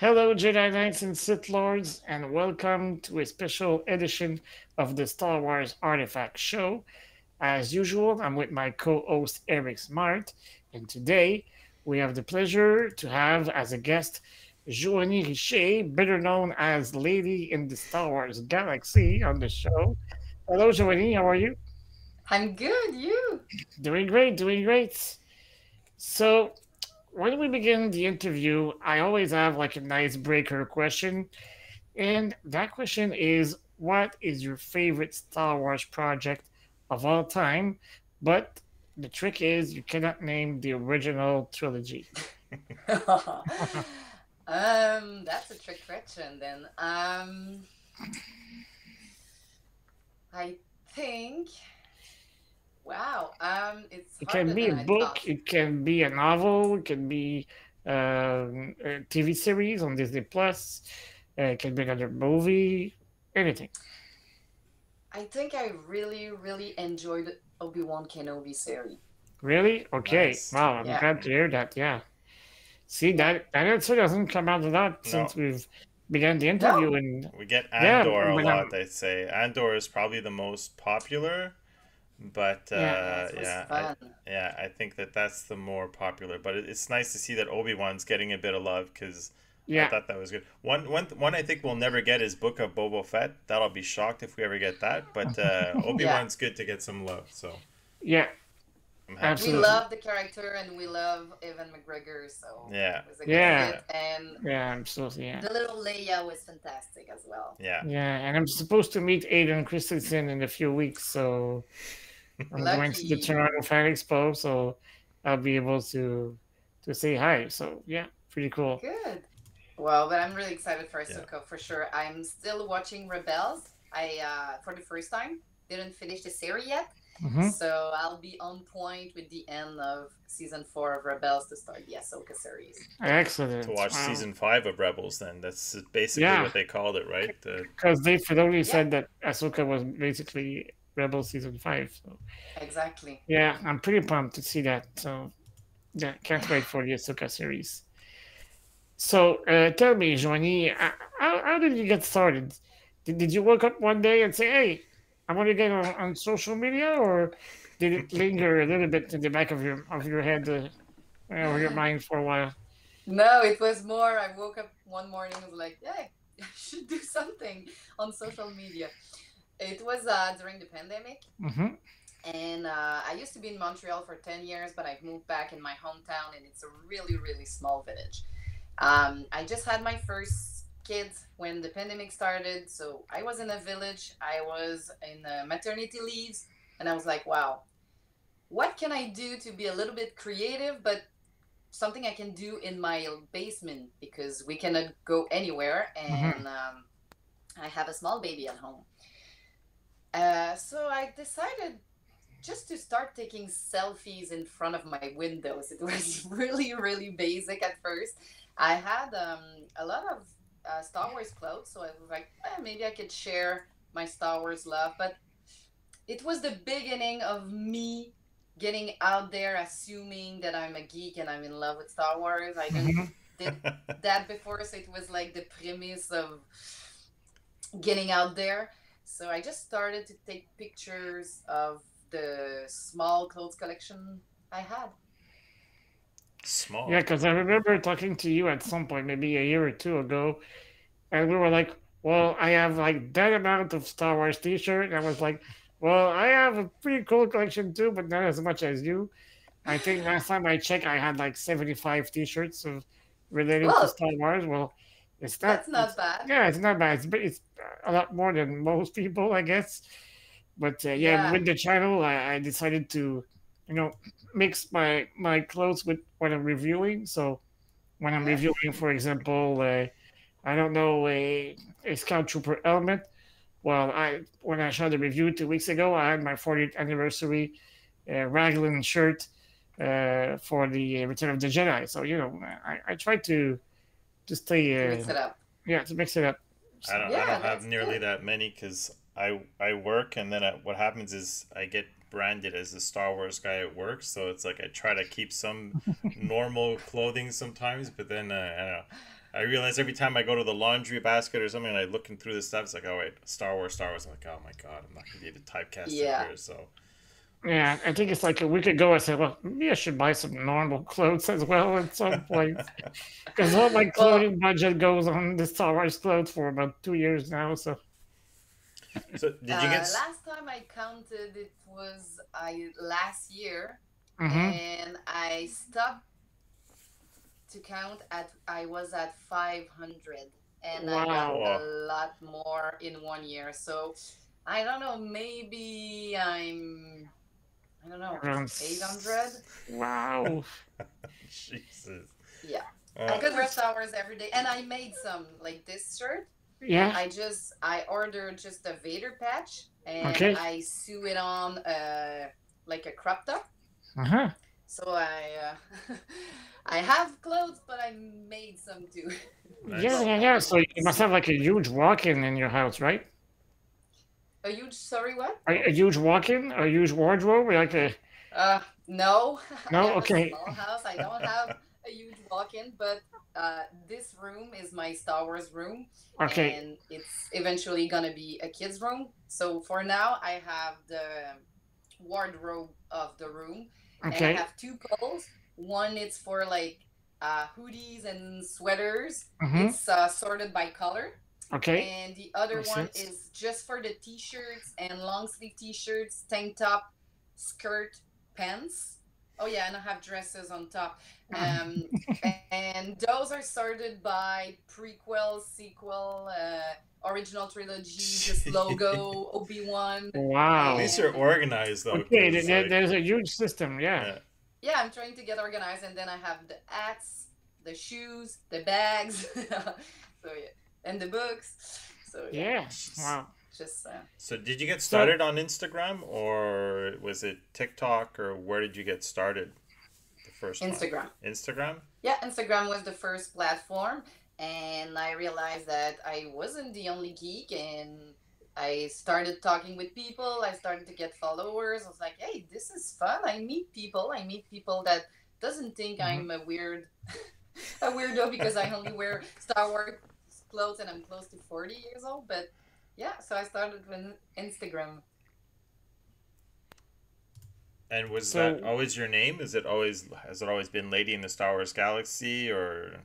Hello, Jedi Knights and Sith Lords, and welcome to a special edition of the Star Wars Artefacts Show. As usual, I'm with my co host Eric Smart, and today we have the pleasure to have as a guest Joany Richer, better known as Lady in the Star Wars Galaxy, on the show. Hello, Joany, how are you? I'm good, you? Doing great, doing great. So, when we begin the interview, I always have like a nice breaker question. And that question is, what is your favorite Star Wars project of all time? But the trick is you cannot name the original trilogy. That's a trick question then. I think, wow, it's It can harder be than a I book, thought. it can be a novel, it can be a TV series on Disney Plus, it can be another movie, anything. I think I really enjoyed Obi-Wan Kenobi series. Really? Okay. Nice. Wow, I'm Yeah, glad to hear that. Yeah. See, yeah. that answer doesn't come out a lot since No, we've began the interview, No? and we get yeah, Andor a but lot, I'd say. Andor is probably the most popular, but yeah. Yeah, it was fun. I think that that's the more popular. But it's nice to see that Obi-Wan's getting a bit of love because I Yeah, thought that was good. One I think we'll never get is Book of Boba Fett. That'll be shocked if we ever get that. But Yeah. Obi-Wan's good to get some love, so yeah, I'm happy We with that. absolutely. love the character and we love Evan McGregor, so Yeah, it was a good Yeah, fit. And yeah, absolutely. Yeah, the little Leia was fantastic as well. yeah. yeah. And I'm supposed to meet Aiden Christensen in a few weeks, so I'm going to the Lucky. Toronto Fan Expo, so I'll be able to say hi. So yeah, pretty cool. Good. Well, but I'm really excited for Yeah. Ahsoka for sure. I'm still watching Rebels. I for the first time didn't finish the series yet, Hmm. so I'll be on point with the end of season 4 of Rebels to start the Ahsoka series. To Excellent. watch Wow. season 5 of Rebels, then that's basically Yeah, what they called it, right? because Dave Filoni Yeah, said that Ahsoka was basically Rebel season 5. So exactly. yeah, I'm pretty pumped to see that. So yeah, can't Yeah. wait for the Ahsoka series. So tell me, Joanie, how did you get started? Did you wake up one day and say, "Hey, I want to get on social media," or did it linger a little bit in the back of your head or your mind for a while? No, it was more. I woke up one morning and was like, "Hey, I should do something on social media." It was during the pandemic, Hmm. and I used to be in Montreal for 10 years, but I've moved back in my hometown, and it's a really small village. I just had my first kids when the pandemic started, so I was in a village. I was in maternity leaves, and I was like, wow, what can I do to be a little bit creative, but something I can do in my basement because we cannot go anywhere, Hmm. and I have a small baby at home. So I decided just to start taking selfies in front of my windows. It was really basic at first. I had a lot of Star Wars clothes, so I was like, maybe I could share my Star Wars love. But it was the beginning of me getting out there, assuming that I'm a geek and I'm in love with Star Wars. I didn't Hmm. did that before, so it was like the premise of getting out there. So I just started to take pictures of the small clothes collection I had. Yeah, Small. because I remember talking to you at some point, maybe a year or two ago, and we were like, "Well, I have like that amount of Star Wars T-shirt." And I was like, "Well, I have a pretty cool collection too, but not as much as you." I think last time I checked, I had like 75 T-shirts of related to Well, Star Wars. Well, it's not. that's not It's bad. yeah, it's not bad. It's a lot more than most people, I guess. But yeah, Yeah. with the channel, I decided to, you know, mix my clothes with what I'm reviewing. So when I'm Uh-huh. reviewing, for example, I don't know, a Scout Trooper helmet. Well, I when I shot the review 2 weeks ago, I had my 40th anniversary Raglan shirt for the Return of the Jedi. So I try to To stay mix it up. yeah, to mix it up. So I Yeah, don't have that's nearly good. that many because I work and then what happens is I get branded as the Star Wars guy at work, so it's like I try to keep some normal clothing sometimes, but then I don't know. I realize every time I go to the laundry basket or something, and I looking through this stuff, it's like, oh wait, Star Wars, Star Wars. I'm like, oh my god, I'm not gonna be able to typecast it Yeah. here. So Yeah, I think it's like a week ago. I said, well, maybe I should buy some normal clothes as well at some point. Because all my Well, clothing budget goes on the Star Wars clothes for about 2 years now. So, so did you get? last time I counted, it was last year, hmm and I stopped to count at I was at 500, and I got wow, a Oh, lot more in 1 year. So I don't know, maybe I don't know, around 800. wow, Jesus. Yeah. I Uh, could wear Star Wars every day, and I made some like this shirt. yeah, I ordered just a Vader patch, and okay, I sew it on like a crop top. uh-huh. So I have clothes, but I made some too. Yeah, nice. Well, yeah, I yeah. made So you must have like a huge walk-in in your house, right? a huge. Sorry, what? A huge walk-in, a huge wardrobe, like a No, I no. have a Okay, small house. I don't have a huge walk-in, but this room is my Star Wars room, okay, and it's eventually gonna be a kid's room. So for now, I have the wardrobe of the room, and I okay. have two poles. One is for like hoodies and sweaters. Mm-hmm. It's sorted by color, Okay, and the other makes one sense. is just for the t-shirts and long sleeve t-shirts, tank top, skirt, pants. Oh yeah, and I have dresses on top. Um, and those are sorted by prequel, sequel, original trilogy, just logo, Obi-Wan, At Wow. least you're and organized though, Okay, because like, there's a huge system. Yeah. yeah. yeah, I'm trying to get organized. And then I have the hats, the shoes, the bags, so yeah, and the books. So yeah, Yeah. Wow. just So did you get So, started on Instagram or was it TikTok or where did you get started the first time? Instagram. Instagram? Yeah, Instagram was the first platform, and I realized that I wasn't the only geek, and I started talking with people. I started to get followers. I was like, hey, this is fun. I meet people. I meet people that doesn't think mhm. I'm a weird a weirdo because I only wear Star Wars clothes and I'm close to 40 years old. But yeah, so I started with Instagram. And was that So, always your name? Is it always has it always been Lady in the Star Wars Galaxy or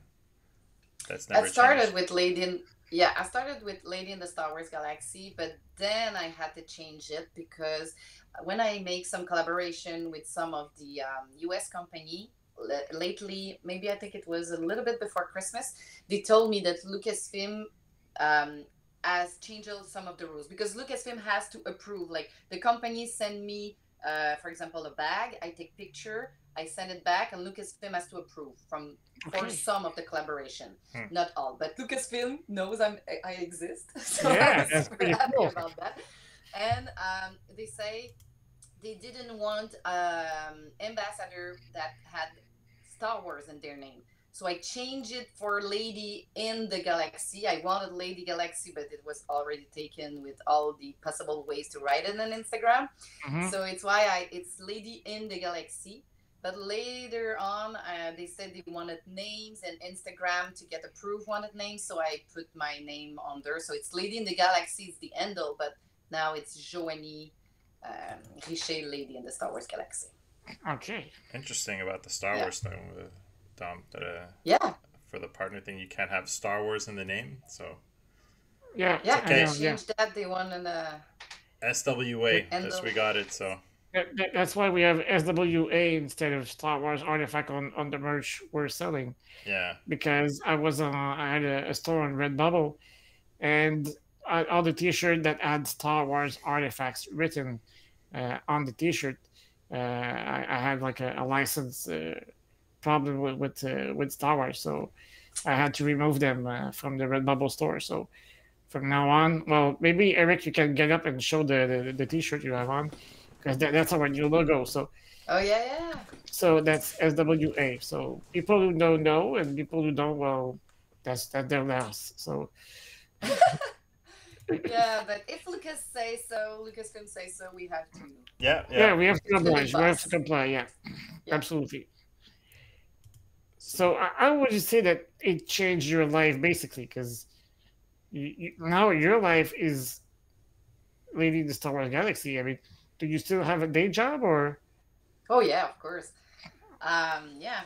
that's I never started changed? with Lady in Yeah, I started with Lady in the Star Wars Galaxy, but then I had to change it because when I make some collaboration with some of the US company lately, maybe I think it was a little bit before Christmas, they told me that Lucasfilm um, has changed some of the rules because Lucasfilm has to approve. Like the company send me, for example, a bag, I take picture, I send it back, and Lucasfilm has to approve from for okay. some of the collaboration, Hmm. not all. But Lucasfilm knows I exist, so I Yeah, was that's super pretty happy cool. about that. And they say they didn't want ambassador that had Star Wars in their name. So I changed it for Lady in the Galaxy. I wanted Lady Galaxy, but it was already taken with all the possible ways to write it on Instagram. hmm So it's why it's Lady in the Galaxy. But later on, they said they wanted names, and Instagram to get approved wanted names. So I put my name on there. So it's Lady in the Galaxy is the end all, but now it's Joany Richer, Lady in the Star Wars Galaxy. Okay. Interesting about the Star Yeah. Wars thing with Dom that Yeah. for the partner thing you can't have Star Wars in the name. So Yeah, it's Yeah. I They okay. know. Yeah. changed that. They wanted the SWA, end just all. we got it, so That's why we have SWA instead of Star Wars Artifact on the merch we're selling. yeah. Because I had a store on Redbubble, and all the T-shirt that had Star Wars Artifacts written on the T-shirt, I had like a license problem with Star Wars, so I had to remove them from the Redbubble store. So from now on, well, maybe Eric, you can get up and show the T-shirt you have on, because that's our new logo. So Oh yeah, yeah. that's SWA. So people who don't know and people who don't, well, that's their loss. So Yeah, but if Lucas says so, Lucasfilm says so, we have Yeah, yeah, yeah. we have to to the big oblige. We have to boss. comply. Yeah, Yeah. absolutely. So how would you say that it changed your life basically? Because now your life is leading the Star Wars galaxy. I mean, do you still have a day job or? Oh yeah, of course. Yeah,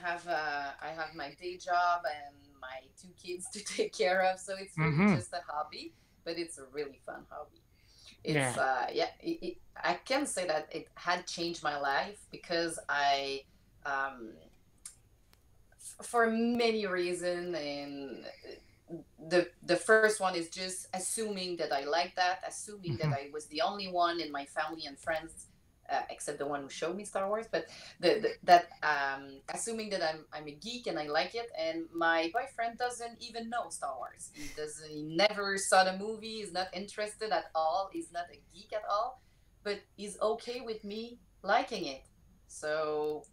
I have my day job and my two kids to take care of, so it's really Mm-hmm. just a hobby, but it's a really fun hobby. It's Yeah. yeah, I can say that it had changed my life because I um, for many reasons, and the first one is just assuming that I like that, assuming that Mm-hmm. I was the only one in my family and friends, except the one who showed me Star Wars, but that assuming that I'm a geek and I like it, and my boyfriend doesn't even know Star Wars. He never saw the movie. He's not interested at all. He's not a geek at all, but he's okay with me liking it. So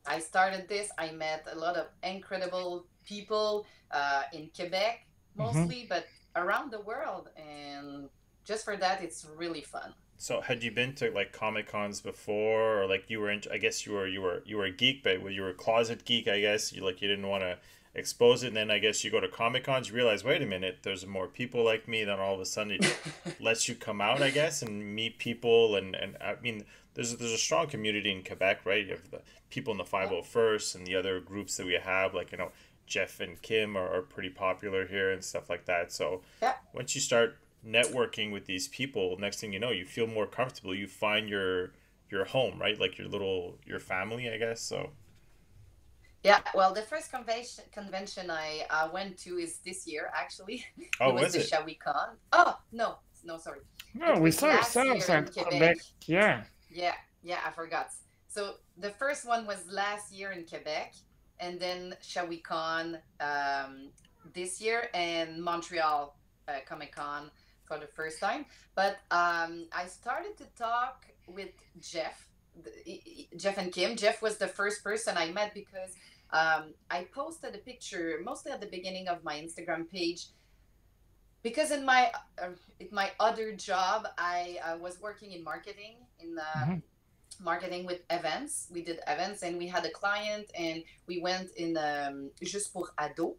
I started this. I met a lot of incredible people in Quebec Mm-hmm. mostly, but around the world. And just for that, it's really fun. So had you been to like Comic Cons before, or like you were in? I guess you were a geek, but you were a closet geek. I guess you didn't want to expose it, and then I guess you go to Comic Cons, you realize, wait a minute, there's more people like me. Then all of a sudden it lets you come out, I guess, and meet people, and I mean, there's a strong community in Quebec, right? You have the people in the Yeah, 501st and the other groups that we have, like Jeff and Kim are pretty popular here and stuff like that. So yeah, once you start networking with these people, next thing you know, you feel more comfortable. You find your home, right? Like your family, I guess. So yeah. Well, the first convention I went to is this year. Actually, it oh, was was the it? Shall We Con. Oh no, no, sorry. No, It we was saw last year ourselves in at Quebec. Quebec. Yeah. Yeah, yeah, I forgot. So the first one was last year in Quebec, and then Shall We Con this year, and Montreal Comic Con for the first time. But I started to talk with Jeff, Jeff and Kim. Jeff was the first person I met because I posted a picture mostly at the beginning of my Instagram page because in my other job I was working in marketing in Mm-hmm. marketing with events. We did events and we had a client and we went in Juste pour Ado,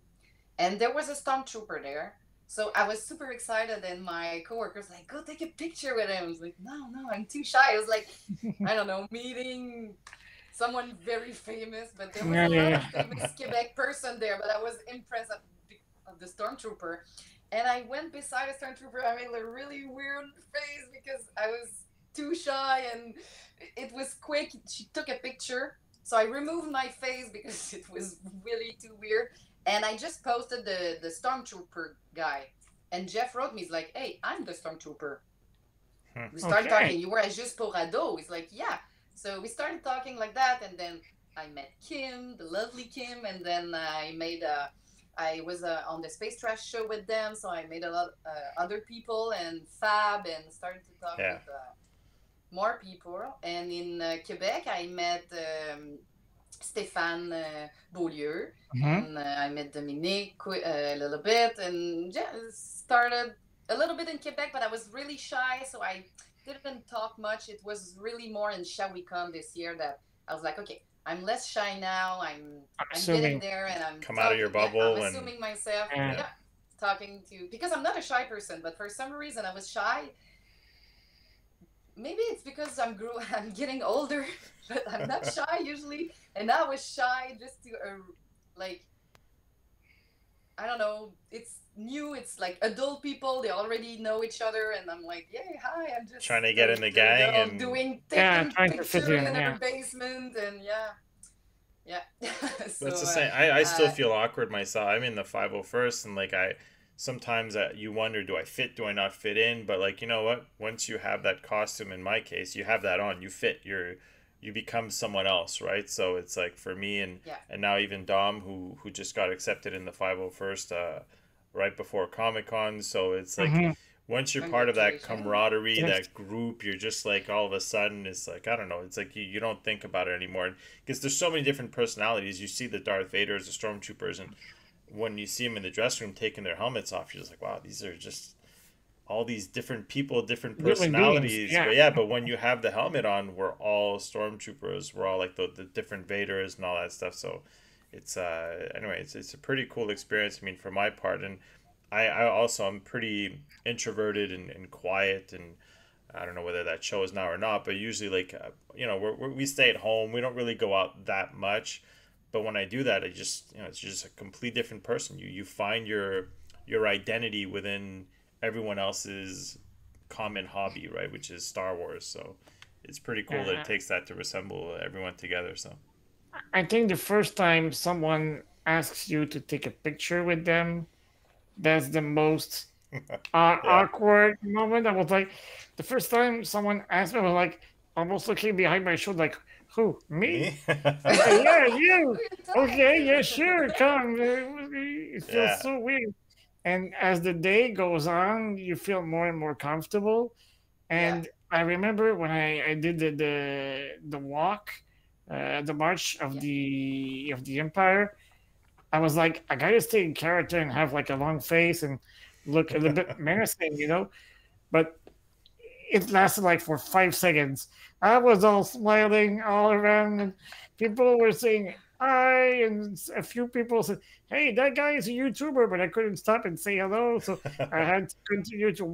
and there was a stormtrooper there. So I was super excited, and my coworkers like, "Go take a picture with him." I was like, "No, no, I'm too shy." I was like, I don't know, meeting someone very famous, but there was Yeah, a lot yeah, of famous Quebec person there. But I was impressed of the stormtrooper, and I went beside a stormtrooper. I made a really weird face because I was too shy, and it was quick. She took a picture, so I removed my face because it was really too weird. And I just posted the stormtrooper guy, and Jeff wrote me. He's like, "Hey, I'm the stormtrooper." Hmm. We yeah. started Okay. talking. "You were at Juste pour Ado?" He's like, "Yeah." So we started talking like that, and then I met Kim, the lovely Kim, and then I was on the Space Trash show with them, so I made a lot other people and Fab, and started to talk Yeah. with more people. And in Quebec, I met Stéphane Beaulieu, Mm-hmm. and I met Dominique a little bit, and yeah, started a little bit in Quebec, but I was really shy, so I didn't talk much. It was really more in Shall We Come this year that I was like, okay, I'm less shy now. I'm I'm getting assuming. there, and I'm Come out of your talking. Yeah, I'm bubble and assuming myself. Yeah. yeah. Yeah, talking to because I'm not a shy person, but for some reason I was shy. Maybe it's because I'm getting older, but I'm not shy usually, and I was shy just to like I don't know. It's new. It's like adult people. They already know each other, and I'm like, yeah, hi. I'm just Trying to a get in the little gang girl and Yeah, taking trying to fit picture in. in her Yeah. basement, and yeah, yeah. that's So the same. I still uh, feel awkward myself. I'm in the 501st, and like I sometimes you wonder, do I fit, do I not fit in? But like, you know what, once you have that costume, in my case, you have that on, you fit, you become someone else, right? So it's like for me, yeah, and now even Dom, who just got accepted in the 501st right before Comic Con. So it's like Mm-hmm. once you're part of that congratulations. camaraderie, Yes. that group, you're just like all of a sudden it's like, I don't know, it's like you don't think about it anymore because there's so many different personalities. You see the Darth Vaders, the stormtroopers, and when you see them in the dressing room taking their helmets off, you're just like, wow, these are just all these different people, different Human beings. personalities. Yeah. But yeah, but when you have the helmet on, we're all stormtroopers. We're all like the different Vaders and all that stuff. So it's anyway, it's a pretty cool experience. I mean, for my part, and I also I'm pretty introverted and quiet, and I don't know whether that shows now or not, but usually like we stay at home. We don't really go out that much, but when I do that, I just it's just a complete different person. You find your identity within everyone else's common hobby, right? Which is Star Wars. So it's pretty cool that it Uh, takes that to assemble everyone together. So I think the first time someone asks you to take a picture with them, that's the most yeah, awkward moment. I was like, the first time someone asked me, I was like, almost looking behind my shoulder, like, who, me? me, I said, yeah, Who you. are you talking Okay, yeah, to? sure, come. It feels yeah, so weird. And as the day goes on, you feel more and more comfortable. Yeah, And I remember when I did the walk, the march yeah, of the Empire, I was like, I gotta stay in character and have like a long face and look a little bit menacing, you know. But it lasted like for 5 seconds. I was all smiling all around, and people were saying hi, and a few people said, "Hey, that guy is a YouTuber," but I couldn't stop and say hello, so I had to continue to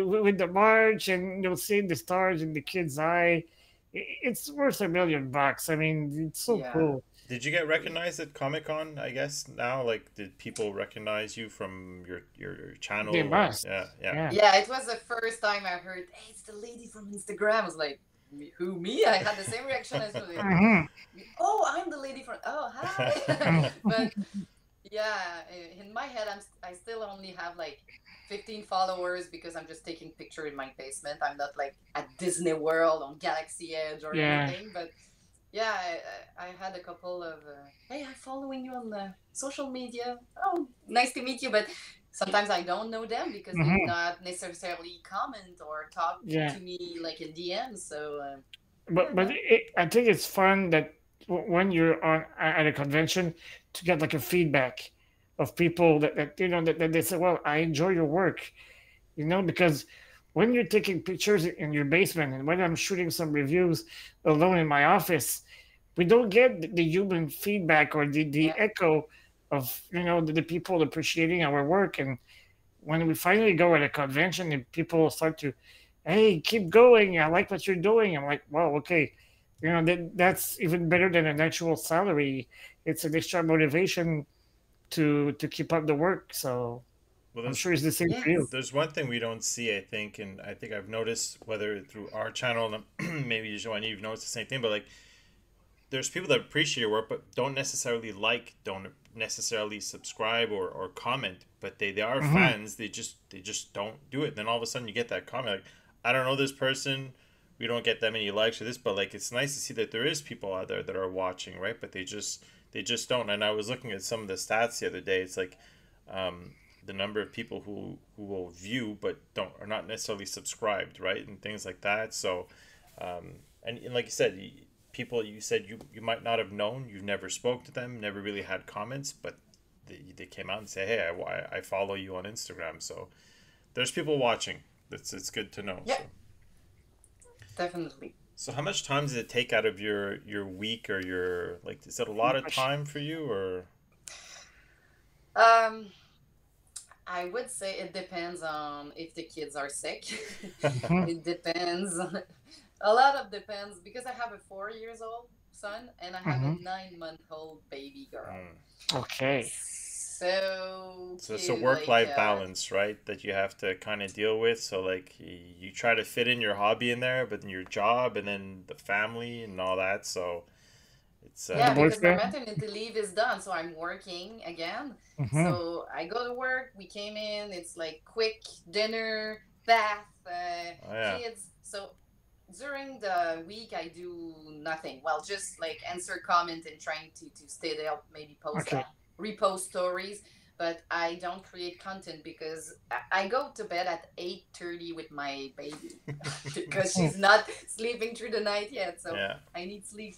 with the march, and you'll see the stars in the kid's eye. It's worth $1 million. I mean, it's so yeah. cool. Did you get recognized at Comic Con? I guess now, like, did people recognize you from your They channel or must, yeah, yeah, yeah. Yeah, it was the first time I heard, hey, it's the lady from Instagram. I was like, Who, me? I had the same reaction as you. Hmm. Oh, I'm the lady from, oh, hi. But yeah, in my head, I still only have like 15 followers because I'm just taking picture in my basement. I'm not like at Disney World on Galaxy Edge or Yeah. anything. But yeah, I had a couple of, hey, I'm following you on the social media. Oh, nice to meet you. But sometimes I don't know them because they Hmm. not necessarily comment or talk Yeah. to me like in DMs. So yeah, But no, I think it's fun that when you're on at a convention to get like a feedback of people that that they say, well, I enjoy your work, because when you're taking pictures in your basement and when I'm shooting some reviews alone in my office, we don't get the human feedback or the yeah, echo of the people appreciating our work. And when we finally go at a convention and people start to, hey, keep going, I like what you're doing, I'm like, wow, okay, that's even better than an actual salary. It's an extra motivation to keep up the work. So well, I'm sure it's the same for you. yes, there's one thing we don't see, I think, and I think I've noticed whether through our channel, and maybe Joanne, you've noticed the same thing, but like there's people that appreciate your work but don't necessarily don't necessarily subscribe or comment, but they are Hmm. fans. They just don't do it. Then all of a sudden you get that comment like, I don't know this person, we don't get that many likes or this, but like it's nice to see that there is people out there that are watching, right? But they just don't. And I was looking at some of the stats the other day. It's like the number of people who will view but don't are not necessarily subscribed, right? And things like that. So and like you said, people you said you might not have known, you've never spoke to them, never really had comments, but they came out and say, hey, I follow you on Instagram. So there's people watching. It's good to know. yeah, definitely. So how much time does it take out of your week or your like? Is it a lot of time for you or? Um, I would say it depends on if the kids are sick. Hmm. It depends. A lot of depends because I have a 4 years old son and I have a Hmm. 9-month-old baby girl. Mm. Okay. So So it's a cute, work like life balance, right? That you have to kind of deal with. So like you try to fit in your hobby in there, but then your job and then the family and all that. So it's And the yeah, because the boyfriend. maternity leave is done, so I'm working again. Hmm. So I go to work. We came in. It's like quick dinner, bath, oh yeah. kids. So during the week I do nothing. Well, just like answer comment and trying to stay there, maybe post Okay. repost stories. But I don't create content because I go to bed at 8:30 with my baby because Hmm. she's not sleeping through the night yet. So Yeah. I need sleep.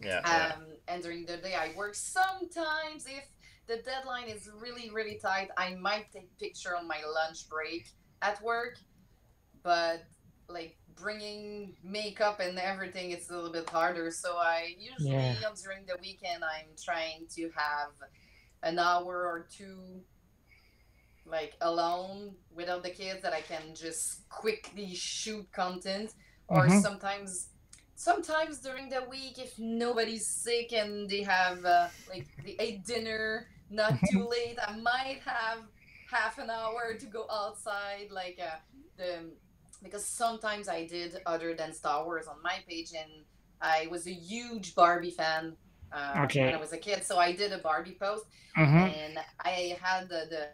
Yeah. Yeah. And during the day I work. Sometimes if the deadline is really really tight, I might take picture on my lunch break at work. But like bringing makeup and everything, it's a little bit harder. So I Yeah. usually during the weekend I'm trying to have an hour or two like alone without the kids that I can just quickly shoot content. Or Mm-hmm. sometimes during the week, if nobody's sick and they have like they ate dinner not too late, I might have half an hour to go outside, like the because sometimes I did other than Star Wars on my page, and I was a huge Barbie fan when I Okay. was a kid, so I did a Barbie post, Mm-hmm. and I had the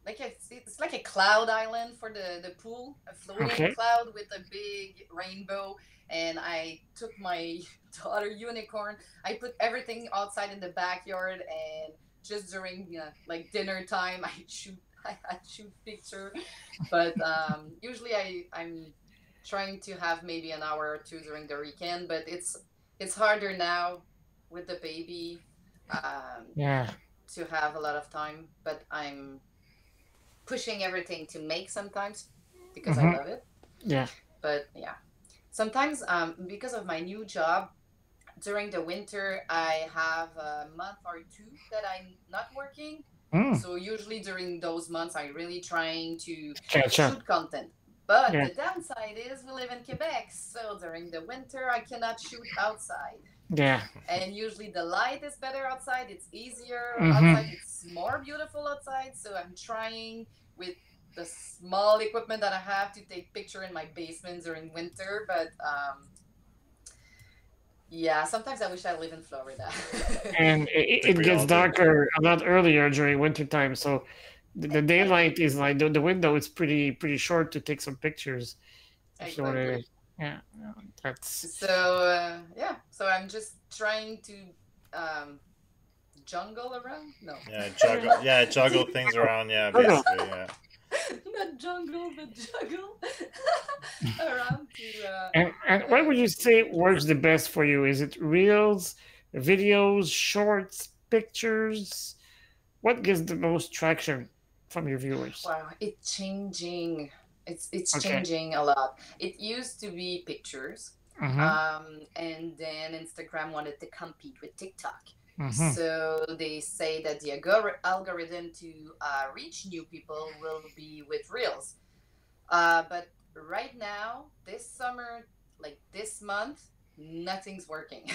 like it's like a cloud island for the pool, a floating Okay. cloud with a big rainbow. And I took my daughter unicorn. I put everything outside in the backyard, and just during like dinner time, I shoot picture. But usually I'm trying to have maybe an hour or two during the weekend. But it's harder now with the baby Yeah. to have a lot of time. But I'm pushing everything to make sometimes because I Mm-hmm. love it. Yeah. But yeah, sometimes because of my new job during the winter, I have a month or two that I'm not working. Mm. So usually during those months, I'm really trying to Catch up. shoot content. But Yeah. the downside is we live in Quebec, so during the winter I cannot shoot outside. Yeah. And usually the light is better outside, it's easier Mm-hmm. outside, it's more beautiful outside. So I'm trying with the small equipment that I have to take picture in my basement during winter. But yeah, sometimes I wish I live in Florida. And Think it we gets all do. darker a lot earlier during winter time, so the Exactly. daylight is like the window is pretty short to take some pictures if you want to. Exactly. Yeah, that's So yeah, so I'm just trying to um, jungle around. No, Yeah, juggle. Yeah, juggle things around. Yeah, Virgo. basically. Yeah. not jungle, but juggle around to. And what would you say works the best for you? Is it reels, videos, shorts, pictures? What gets the most traction from your viewers? Wow, it's changing. It's Okay. changing a lot. It used to be pictures, Mm-hmm. and then Instagram wanted to compete with TikTok. Mm-hmm. So they say that the algorithm to reach new people will be with Reels. But right now, this summer, like this month, nothing's working.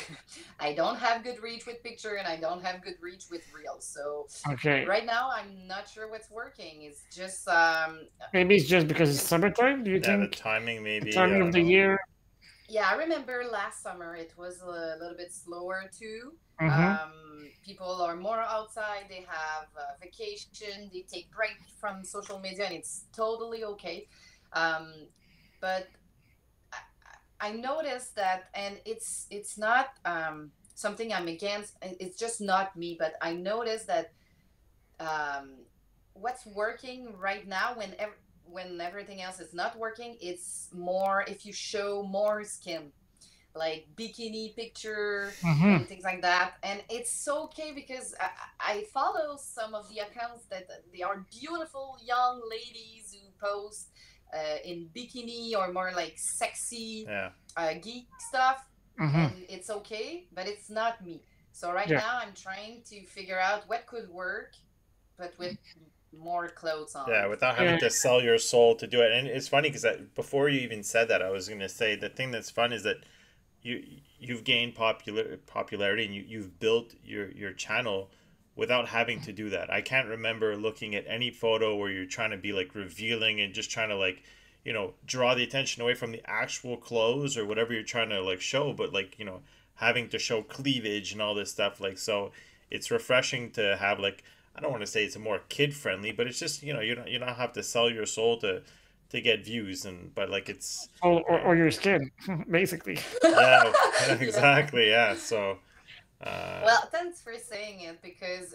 I don't have good reach with picture, and I don't have good reach with Reels. So Okay. right now, I'm not sure what's working. It's just Maybe it's just because it's because summertime. Do you Yeah, the think timing the maybe. I timing of don't the know. year? yeah, I remember last summer it was a little bit slower too. Mm-hmm. People are more outside. They have vacation. They take break from social media, and it's totally okay. Um, but I noticed that, and it's not something I'm against. It's just not me. But I noticed that um, what's working right now when everything else is not working, it's more if you show more skin, like bikini picture Mm-hmm. and things like that. And it's okay because I follow some of the accounts that they are beautiful young ladies who post in bikini or more like sexy Yeah. geek stuff, Mm-hmm. and it's okay, but it's not me. So right Yeah. now I'm trying to figure out what could work, but with more clothes Yeah, on. without having Yeah. to sell your soul to do it. And it's funny because before you even said that, I was going to say the thing that's fun is that you you've gained popularity and you've built your channel without having to do that. I can't remember looking at any photo where you're trying to be like revealing and just trying to like draw the attention away from the actual clothes or whatever you're trying to like show, but like having to show cleavage and all this stuff. Like, so it's refreshing to have like, I don't want to say it's a more kid friendly, but it's just you don't have to sell your soul to get views. And but like it's Or your skin, basically. yeah. Yeah. Exactly, yeah. So uh Well, thanks for saying it because,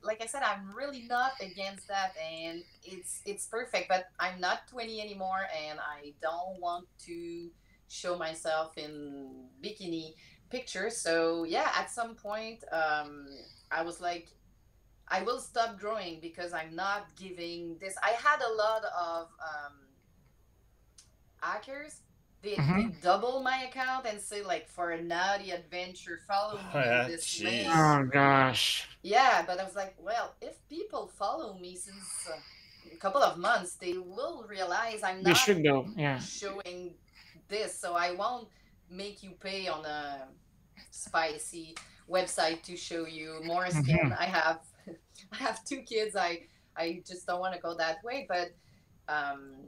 like I said, I'm really not against that, and it's perfect. But I'm not 20 anymore, and I don't want to show myself in bikini pictures. So yeah, at some point, I was like, I will stop growing because I'm not giving this. I had a lot of hackers, they Hmm. double my account and say like for a naughty adventure, follow Oh, me in yeah, this link. jeez. Oh gosh. Yeah, but I was like, well, if people follow me since a couple of months, they will realize I'm They not should know. Yeah. showing this, so I won't make you pay on a spicy website to show you more skin. Hmm. I have I have two kids. I just don't want to go that way, but um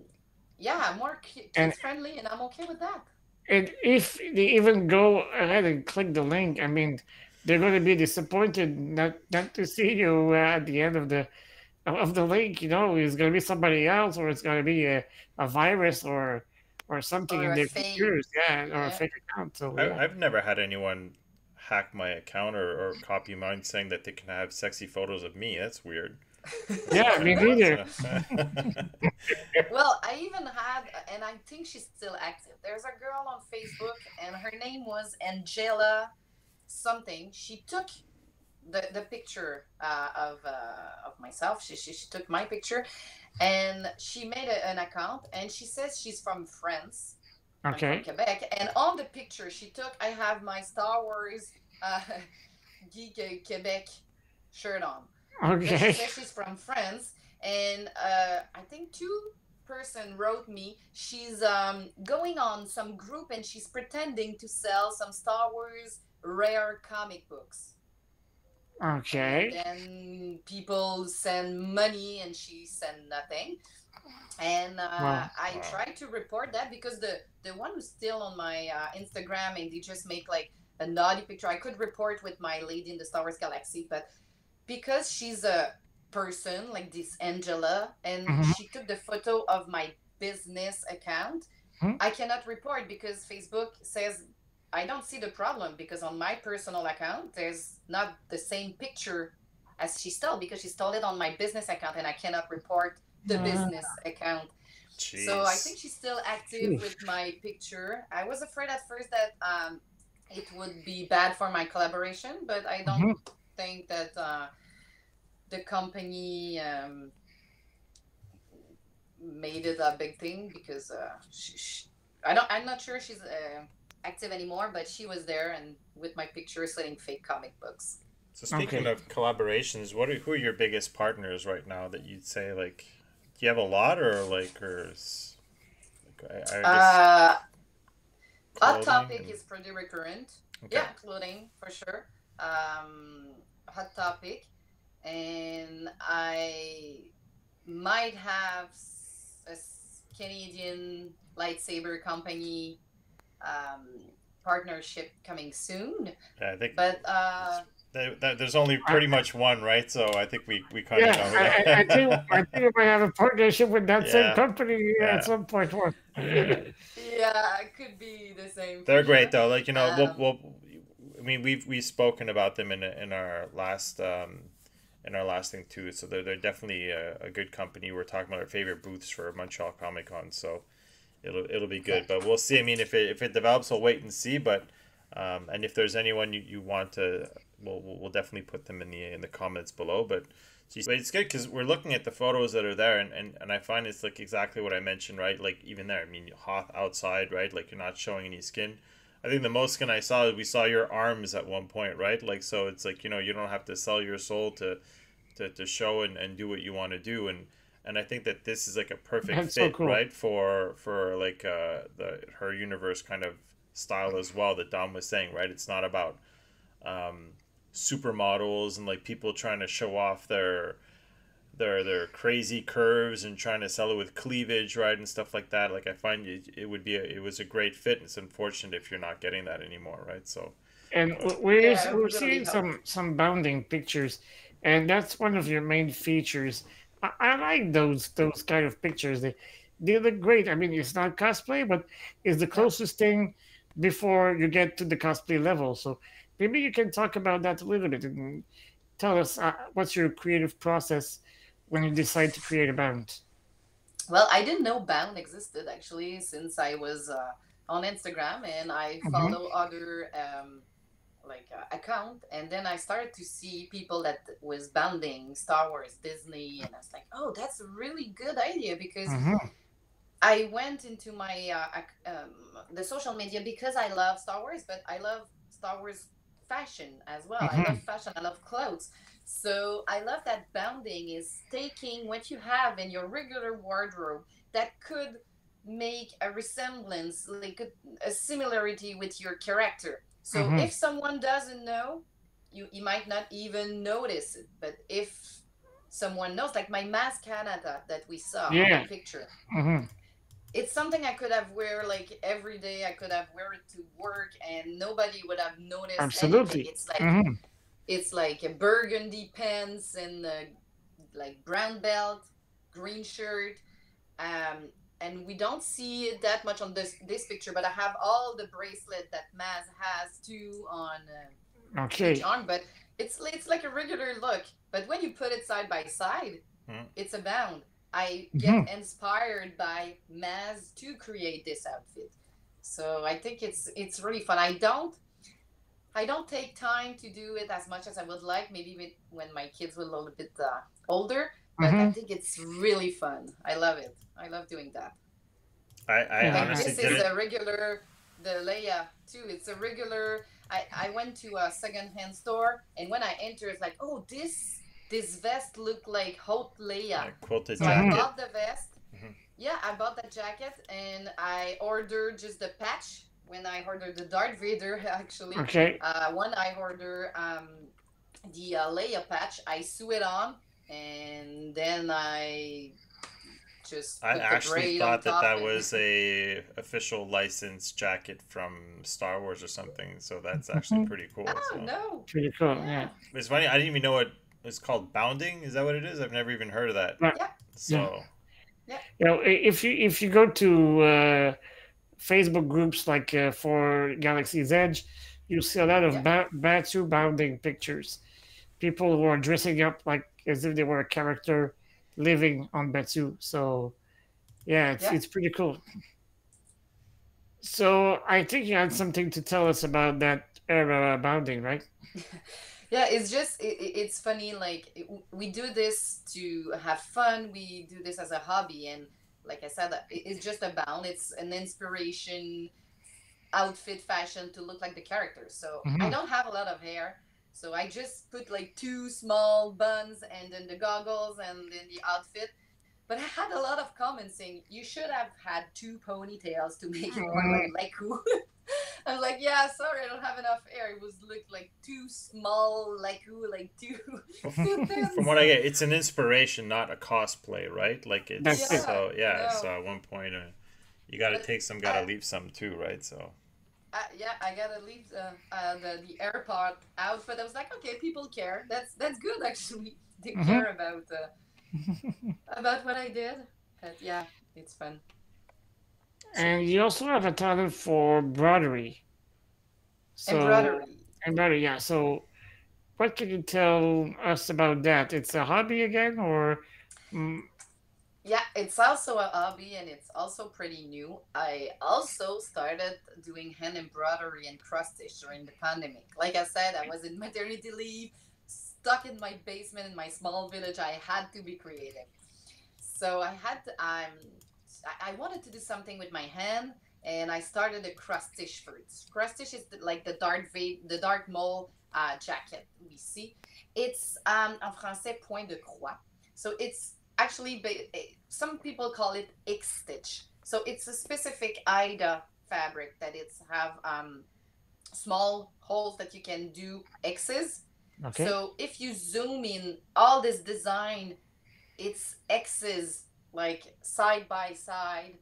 yeah, more And kids friendly, and I'm okay with that. if they even go ahead and click the link, I mean, they're going to be disappointed not to see you at the end of the link. You know, it's going to be somebody else, or it's going to be a virus or something Or in a their fake, computers. Yeah, or a yeah. fake account. So yeah. I've never had anyone hack my account or copy mine saying that they can have sexy photos of me. That's weird. That's Yeah, me interesting. neither. So, Well, I even had, and I think she's still active. There's a girl on Facebook, and her name was Angela something. She took the picture of myself. She took my picture, and she made an account. And she says she's from France. I'm from Okay. Quebec, and on the picture she took, I have my Star Wars uh, Geek Quebec shirt on. But she Okay. says she's from France, and I think two-person wrote me. She's going on some group, and she's pretending to sell some Star Wars rare comic books. And Okay. then people send money, and she sent nothing. And Well, I wow. tried to report that because the one who's still on my Instagram, and they just make like a naughty picture. I could report with my lady in the Star Wars galaxy, but because she's a person like this Angela, and mhm, she took the photo of my business account, mhm. I cannot report because Facebook says I don't see the problem, because on my personal account there's not the same picture as she stole, because she stole it on my business account, and I cannot report the Uh, business account. So I think Jeez. she's still active Oof. with my picture. I was afraid at first that it would be bad for my collaboration, but I don't Mhm. think that the company made it a big thing, because I'm not sure she's active anymore, but she was there and with my picture selling fake comic books. So speaking Okay. of collaborations, who are your biggest partners right now that you'd say like do you have a lot or like I guess Uh, Hot clothing Topic and is pretty recurrent. okay. Yeah, clothing for sure. Hot Topic, and I might have a Canadian lightsaber company um, partnership coming soon. Yeah, I think But there's only I, pretty much one, right? So I think we kind of yeah, know I think we might have a partnership with that same yeah, company at yeah. some point. One. yeah, it could be the same for They're great sure. though. Like Um, I mean, we've spoken about them in our last thing too. So they're definitely a good company. We're talking about our favorite booths for Montreal Comic Con. So it'll be good. But we'll see. I mean, if it develops, we'll wait and see. But and if there's anyone you want to, we'll definitely put them in the comments below. But it's good because we're looking at the photos that are there, and I find it's like exactly what I mentioned, right? Like even there, I mean, hot outside, right? Like you're not showing any skin. I think the most skin I saw, we saw your arms at one point, right? Like so, it's like you don't have to sell your soul to show and do what you want to do, and I think that this is like a perfect That's so fit, cool. right, for like the her universe kind of style as well that Dom was saying, right? It's not about um, supermodels and like people trying to show off their crazy curves and trying to sell it with cleavage, right, and stuff like that. Like I find it was a great fit. And it's unfortunate if you're not getting that anymore, right? So, And but yeah, I we're really seeing hope. some bounding pictures, and that's one of your main features. I like those kind of pictures. They look great. I mean, it's not cosplay, but it's the Yeah. closest thing before you get to the cosplay level. So maybe you can talk about that a little bit and tell us what's your creative process when you decide to create a bound. Well, I didn't know Bound existed actually since I was on Instagram, and I Hmm. follow other account, and then I started to see people that was bounding Star Wars, Disney, and I was like, oh, that's a really good idea, because Hmm. I went into my the social media because I love Star Wars, but I love Star Wars fashion as well. I love Hmm. fashion. I love clothes. So I love that bounding is taking what you have in your regular wardrobe that could make a resemblance, like a similarity with your character. So Hmm. if someone doesn't know, you might not even notice it. But if someone knows, like my mask Canada that we saw on the Yeah. picture, Hmm. it's something I could have wear like every day. I could have wear it to work, and nobody would have noticed anything. Absolutely. Hmm. It's like a burgundy pants and like brown belt, green shirt, um, and we don't see it that much on this picture. But I have all the bracelet that Maz has too on each Okay. arm. But it's like a regular look. But when you put it side by side, Hmm. it's abound. I get Hmm. inspired by Maz to create this outfit. So I think it's really fun. I don't take time to do it as much as I would like, maybe when my kids were a little bit older, but I Hmm. think it's really fun. I love it. I love doing that. I Like Yeah. honestly this is didn't. a regular, the Leia too. It's a regular. I went to a secondhand store, and when I entered, it's like, oh, this vest looked like Haute Leia. Like quilted So I Hmm. jacket. bought the vest. Hmm. Yeah, I bought the jacket, and I ordered just the patch. When I ordered the Darth Vader, actually, Okay. when I ordered the Leia patch, I sew it on, and then I just I put the actually braid on thought that top that and was a official licensed jacket from Star Wars or something. So that's actually Hmm. pretty cool. oh So no, Pretty cool. Yeah. yeah, it's funny. I didn't even know what it's called. Bounding, is that what it is? I've never even heard of that. Right. yeah, Yeah. So yeah, If you go to Facebook groups like for Galaxy's Edge, you see a lot of yeah, Batu bounding pictures. People who are dressing up like as if they were a character living on Batu. So yeah, yeah. it's pretty cool. So I think you had something to tell us about that era bounding, right? Yeah, it's just it's funny. Like we do this to have fun. We do this as a hobby, and like I said, it's just abound. It's an inspiration, outfit, fashion to look like the characters. So I Hmm. don't have a lot of hair, so I just put like two small buns, and then the goggles, and then the outfit. But I had a lot of comments saying you should have had two ponytails to make it more like Leku. I was like, yeah, sorry, I don't have enough hair. It was looked like too small Leku, like too too thin. from what I So get, it's an inspiration, not a cosplay, right? Like it's That's it. yeah, so yeah. So no, at one point, you got to but take some, got to I, leave some too, right? So yeah, I gotta leave the airport out. But I was like, okay, people care. That's good actually. They Hmm. care about what I did. But yeah, it's fun. so And you also have a talent for broderie. So Embroidery. embroidery, yeah. So what can you tell us about that? It's a hobby again, or mm, Yeah, it's also a hobby and it's also pretty new. I also started doing hand embroidery and cross stitch during the pandemic. Like I said, I was in maternity leave, stuck in my basement in my small village. I had to be creative. So I wanted to do something with my hand, and I started a cross stitch first. Cross stitch is like the dark mole jacket we see. It's en français point de croix. So it's actually some people call it X stitch. So it's a specific Ida fabric that it's have small holes that you can do X's. okay? So if you zoom in, all this design, it's X's like side by side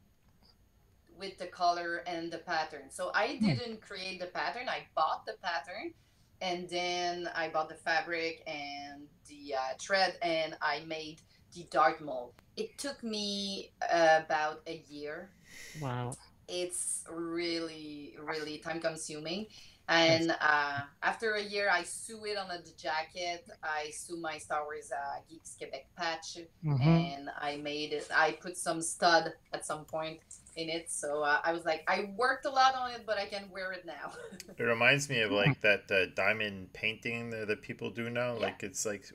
with the color and the pattern. So I Hmm. didn't create the pattern. I bought the pattern, and then I bought the fabric and the thread, and I made the dart mold. It took me about a year. Wow, It's really, really time consuming. that's And after a year, I sew it on a jacket. I sew my Star Wars Geeks Quebec patch, mm-hmm. and I made it. I put some stud at some point in it. So I was like, I worked a lot on it, but I can wear it now. it reminds me of like that diamond painting that people do now. Yeah, Like it's like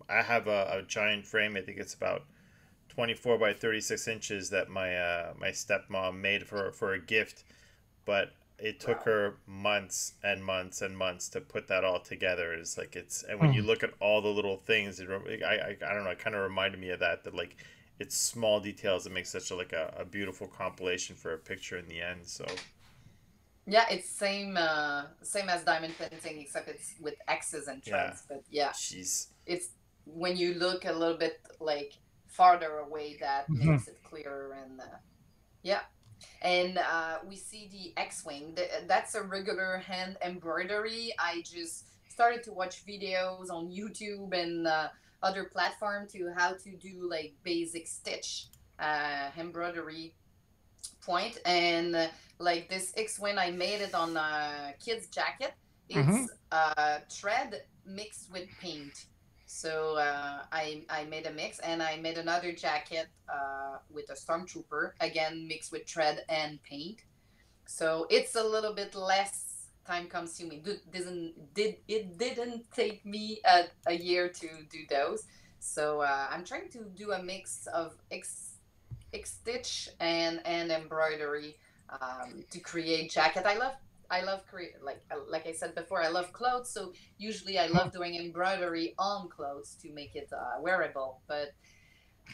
I have a giant frame. I think it's about 24 by 36 inches that my stepmom made for a gift, but it took her months and months and months to put that all together. It's like and when you Mm. look at all the little things, I don't know, it kind of reminded me of that like it's small details that make such a beautiful compilation for a picture in the end. So Yeah, it's same as diamond painting, except it's with X's and yeah, threads. But yeah, jeez, it's when you look a little bit like farther away that Mhm. makes it clearer. And yeah, and we see the X-wing. That's a regular hand embroidery. I just started to watch videos on YouTube and other platform to how to do like basic stitch embroidery point. And like this X-wing, I made it on a kid's jacket. Mhm. It's thread mixed with paint. So I made a mix, and I made another jacket with a stormtrooper, again mixed with thread and paint. So it's a little bit less time consuming. It didn't take me a year to do those. So I'm trying to do a mix of stitch and embroidery to create jacket. I love create, like I said before, I love clothes. So usually I love doing embroidery on clothes to make it wearable. But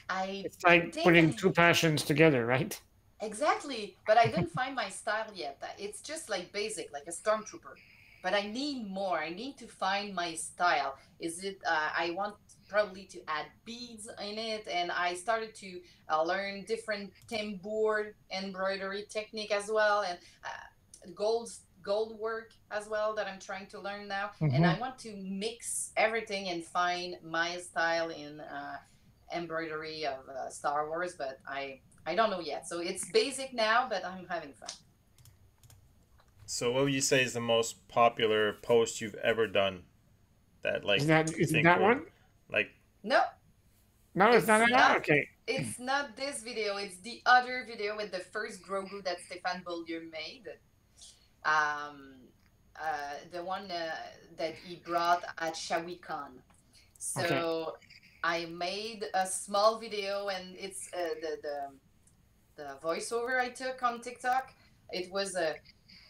I It's like think putting two passions together, right? exactly, but I didn't find my style yet. It's just like basic, like a stormtrooper. But I need more. I need to find my style. Is it? I want probably to add beads in it, and I started to learn different tambour embroidery technique as well, and gold work as well that I'm trying to learn now. And Hmm. I want to mix everything and find my style in embroidery of Star Wars. But I don't know yet. So it's basic now, but I'm having fun. so what would you say is the most popular post you've ever done that Is like that you is it think that would one? like No, No, it's not it's at all. not. Okay. It's not this video. It's the other video with the first Grogu that Stéphane Beaulieu made. Um, the one that he brought at ShawiCon. Okay. So I made a small video, and it's the voiceover I took on TikTok. It was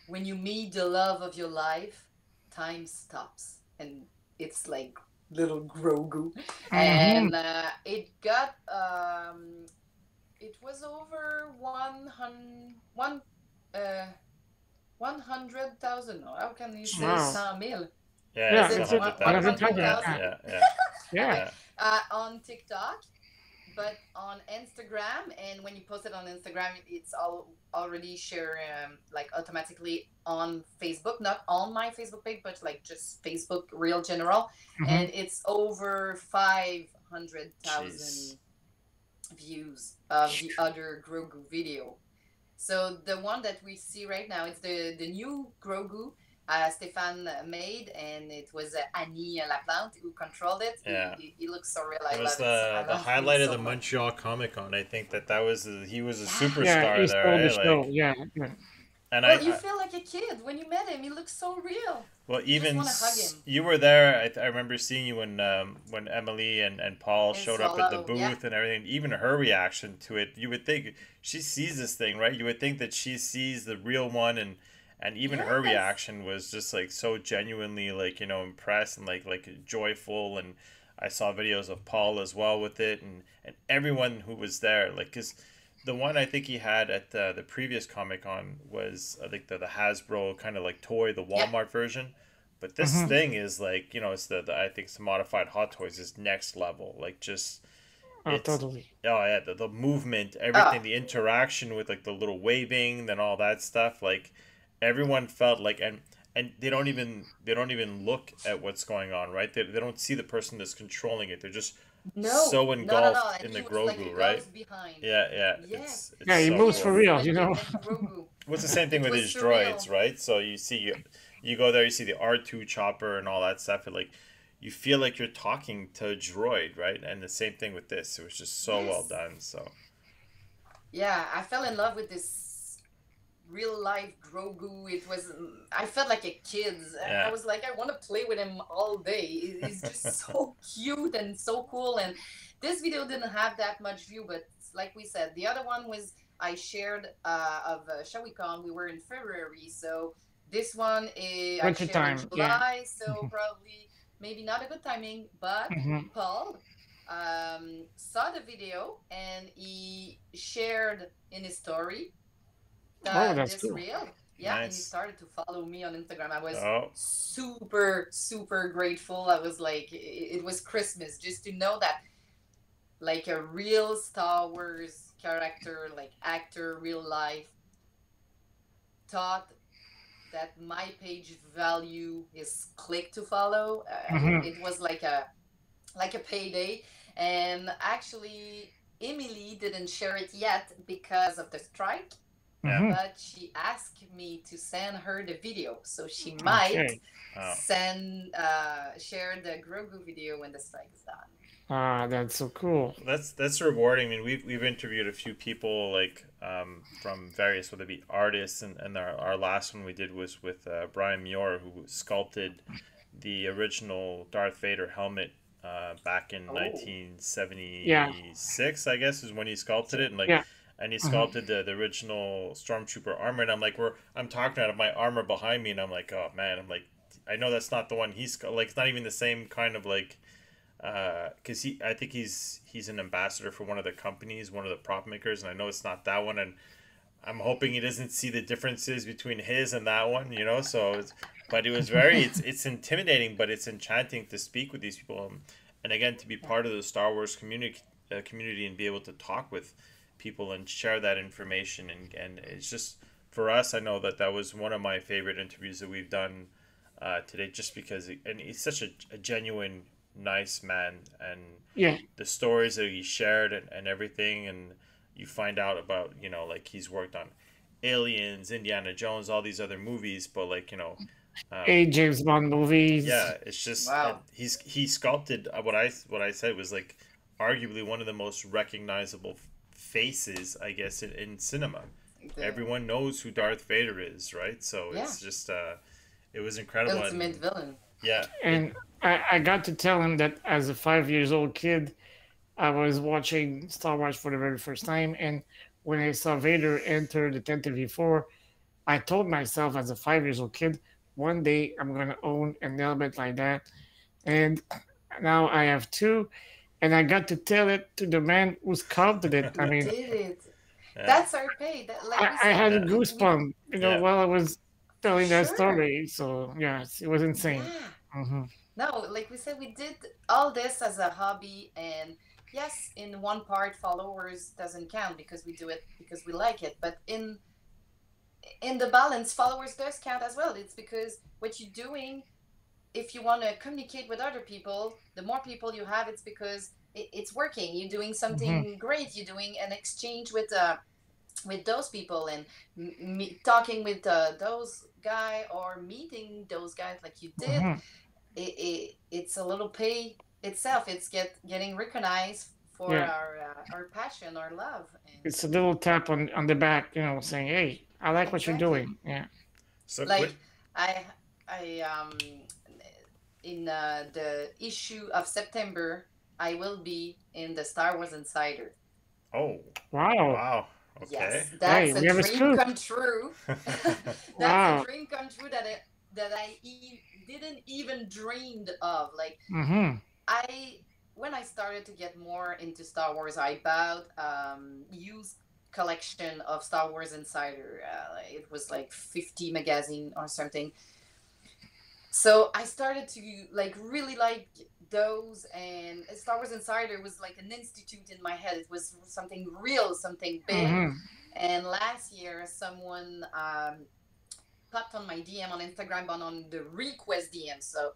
when you meet the love of your life, time stops, and it's like little Grogu. Hmm. And it was over 100,000. How can you say Wow. 100,000? yeah, Is Yeah, it's a it it's a hundred one thousand hundred hundred thousand. yeah thousand? yeah yeah Yeah. Okay, yeah on TikTok, but on Instagram, and when you post it on Instagram, it's all already shared like automatically on Facebook, not on my Facebook page, but like just Facebook real general, Hmm. and it's over 500,000 jeez views of the other Grogu video. So the one that we see right now, it's the new Grogu Stéphane made, and it was Annie Laplante who controlled it. yeah. He looks so real. It I was love it. I the love him highlight of so the much. Montreal Comic Con. I think that was he was a Yeah. Yeah, superstar he there, stole the right? show. Like, Yeah. Yeah. and Well, you feel like a kid when you met him. He looks so real. well, You just want to hug him. you were there. I remember seeing you when Emily and Paul And showed up at the swallow. Yeah. booth and everything. Even her reaction to it, you would think she sees this thing, right? You would think that she sees the real one, and even her Yes. reaction was just like so genuinely like impressed and like joyful. And I saw videos of Paul as well with it, and everyone who was there, like, cause the one I think he had at the previous Comic Con was I think the Hasbro kind of like toy, the Yeah. Walmart version. But this Hmm. thing is like, it's the I think some modified Hot Toys is next level. Like just Oh, it's totally. oh yeah, the movement, everything, Ah. the interaction with like the little waving, then all that stuff. Like everyone felt like and they don't even look at what's going on, right? They don't see the person that's controlling it. They're just No, so not at all. engulfed And in the he was like Grogu, right? close behind. Yeah, yeah. Yeah. It's Yeah, he so moves cool. for Yes, real. when You he know. met Grogu, What's the same thing it with was his surreal. droids, right? So you go there, you see the R2 chopper and all that stuff, and like you feel like you're talking to a droid, right? And the same thing with this. It was just so well Yes. done. So Yeah, I fell in love with this real life Grogu. It was, I felt like a kid. I yeah, was like, I want to play with him all day. He's just so cute and so cool. And This video didn't have that much view, but like we said, the other one was I shared of Shall We Con. We were in February, so this one I Winter shared in time, yeah. July, so probably maybe not a good timing. But Mm-hmm. Paul saw the video and he shared in his story Oh, that's this cool. reel. Yeah, and he Nice. started to follow me on Instagram. I was Oh, super, super grateful. I was like, it was Christmas just to know that, like, a real Star Wars character, like actor, real life, thought that my page value is click to follow. Mm-hmm. It was like a payday. And actually, Emily didn't share it yet because of the strike, yeah. Mm-hmm. but she asked me to send her the video, so she might Okay. Oh. share the Grogu video when the strike is done. Ah, that's so cool. That's rewarding. I mean, we've interviewed a few people like from various, whether it be artists, and our last one we did was with Brian Muir, who sculpted the original Darth Vader helmet back in Oh. 1976, I guess, is when he sculpted it, and like, Yeah. and he Mhm. sculpted the original Stormtrooper armor, and I'm like, I'm talking out of my armor behind me, and I'm like, oh man, I'm like, I know that's not the one he's like, it's not even the same kind of like, because I think he's an ambassador for one of the companies, one of the prop makers, and I know it's not that one, and I'm hoping he doesn't see the differences between his and that one, you know. So, but it was very, it's intimidating, but it's enchanting to speak with these people, and again to be part of the Star Wars community and be able to talk with people and share that information, and it's just for us. I know that was one of my favorite interviews that we've done today, just because and he's such a genuine, nice man, and Yeah. the stories that he shared and everything, and you find out about, you know, like he's worked on Aliens, Indiana Jones, all these other movies, but like, you know, James Bond movies. yeah, it's just Wow. he sculpted what I said was like arguably one of the most recognizable faces, I guess, in cinema. Everyone knows who Darth Vader is, right? So Yeah. it's just it was incredible. Ultimate And, villain. yeah, And I got to tell him that as a 5 years old kid, I was watching Star Wars for the very first time, and when I saw Vader enter the 1034, I told myself as a 5 years old kid, one day I'm gonna own an element like that. And now I have two, and I got to tell it to the man who sculpted it. I Who mean, did it? yeah, That's our pay. That, like we I had a said, Yeah. goosebump, Yeah. while I was telling that Sure. story. So yes, it was insane. Yeah. Hmm. No, like we said, we did all this as a hobby, and yes, in one part, followers doesn't count because we do it because we like it. But in the balance, followers does count as well. It's because what you're doing, if you want to communicate with other people, the more people you have, it's because it's working. You're doing something great. You're doing an exchange with those people, and talking with those guy, or meeting those guys like you did. Hmm. It's a little pay itself. It's getting recognized for Yeah. our passion, our love. And It's a little tap on the back, saying, "Hey, I like what you're exactly. doing." Yeah. So Like I in the issue of September, I will be in the Star Wars Insider. oh Wow. wow, okay. Yes, that's we have a a dream scoop. come true. That's Wow. a dream come true that I didn't even dreamed of. Like Hmm. when I started to get more into Star Wars, I bought used collection of Star Wars Insider. It was like 50 magazine or something. So I started to like really like those, and Star Wars Insider was like an institute in my head. It was something real, something big. Hmm. And last year, someone popped on my DM on Instagram, but on the request DM. So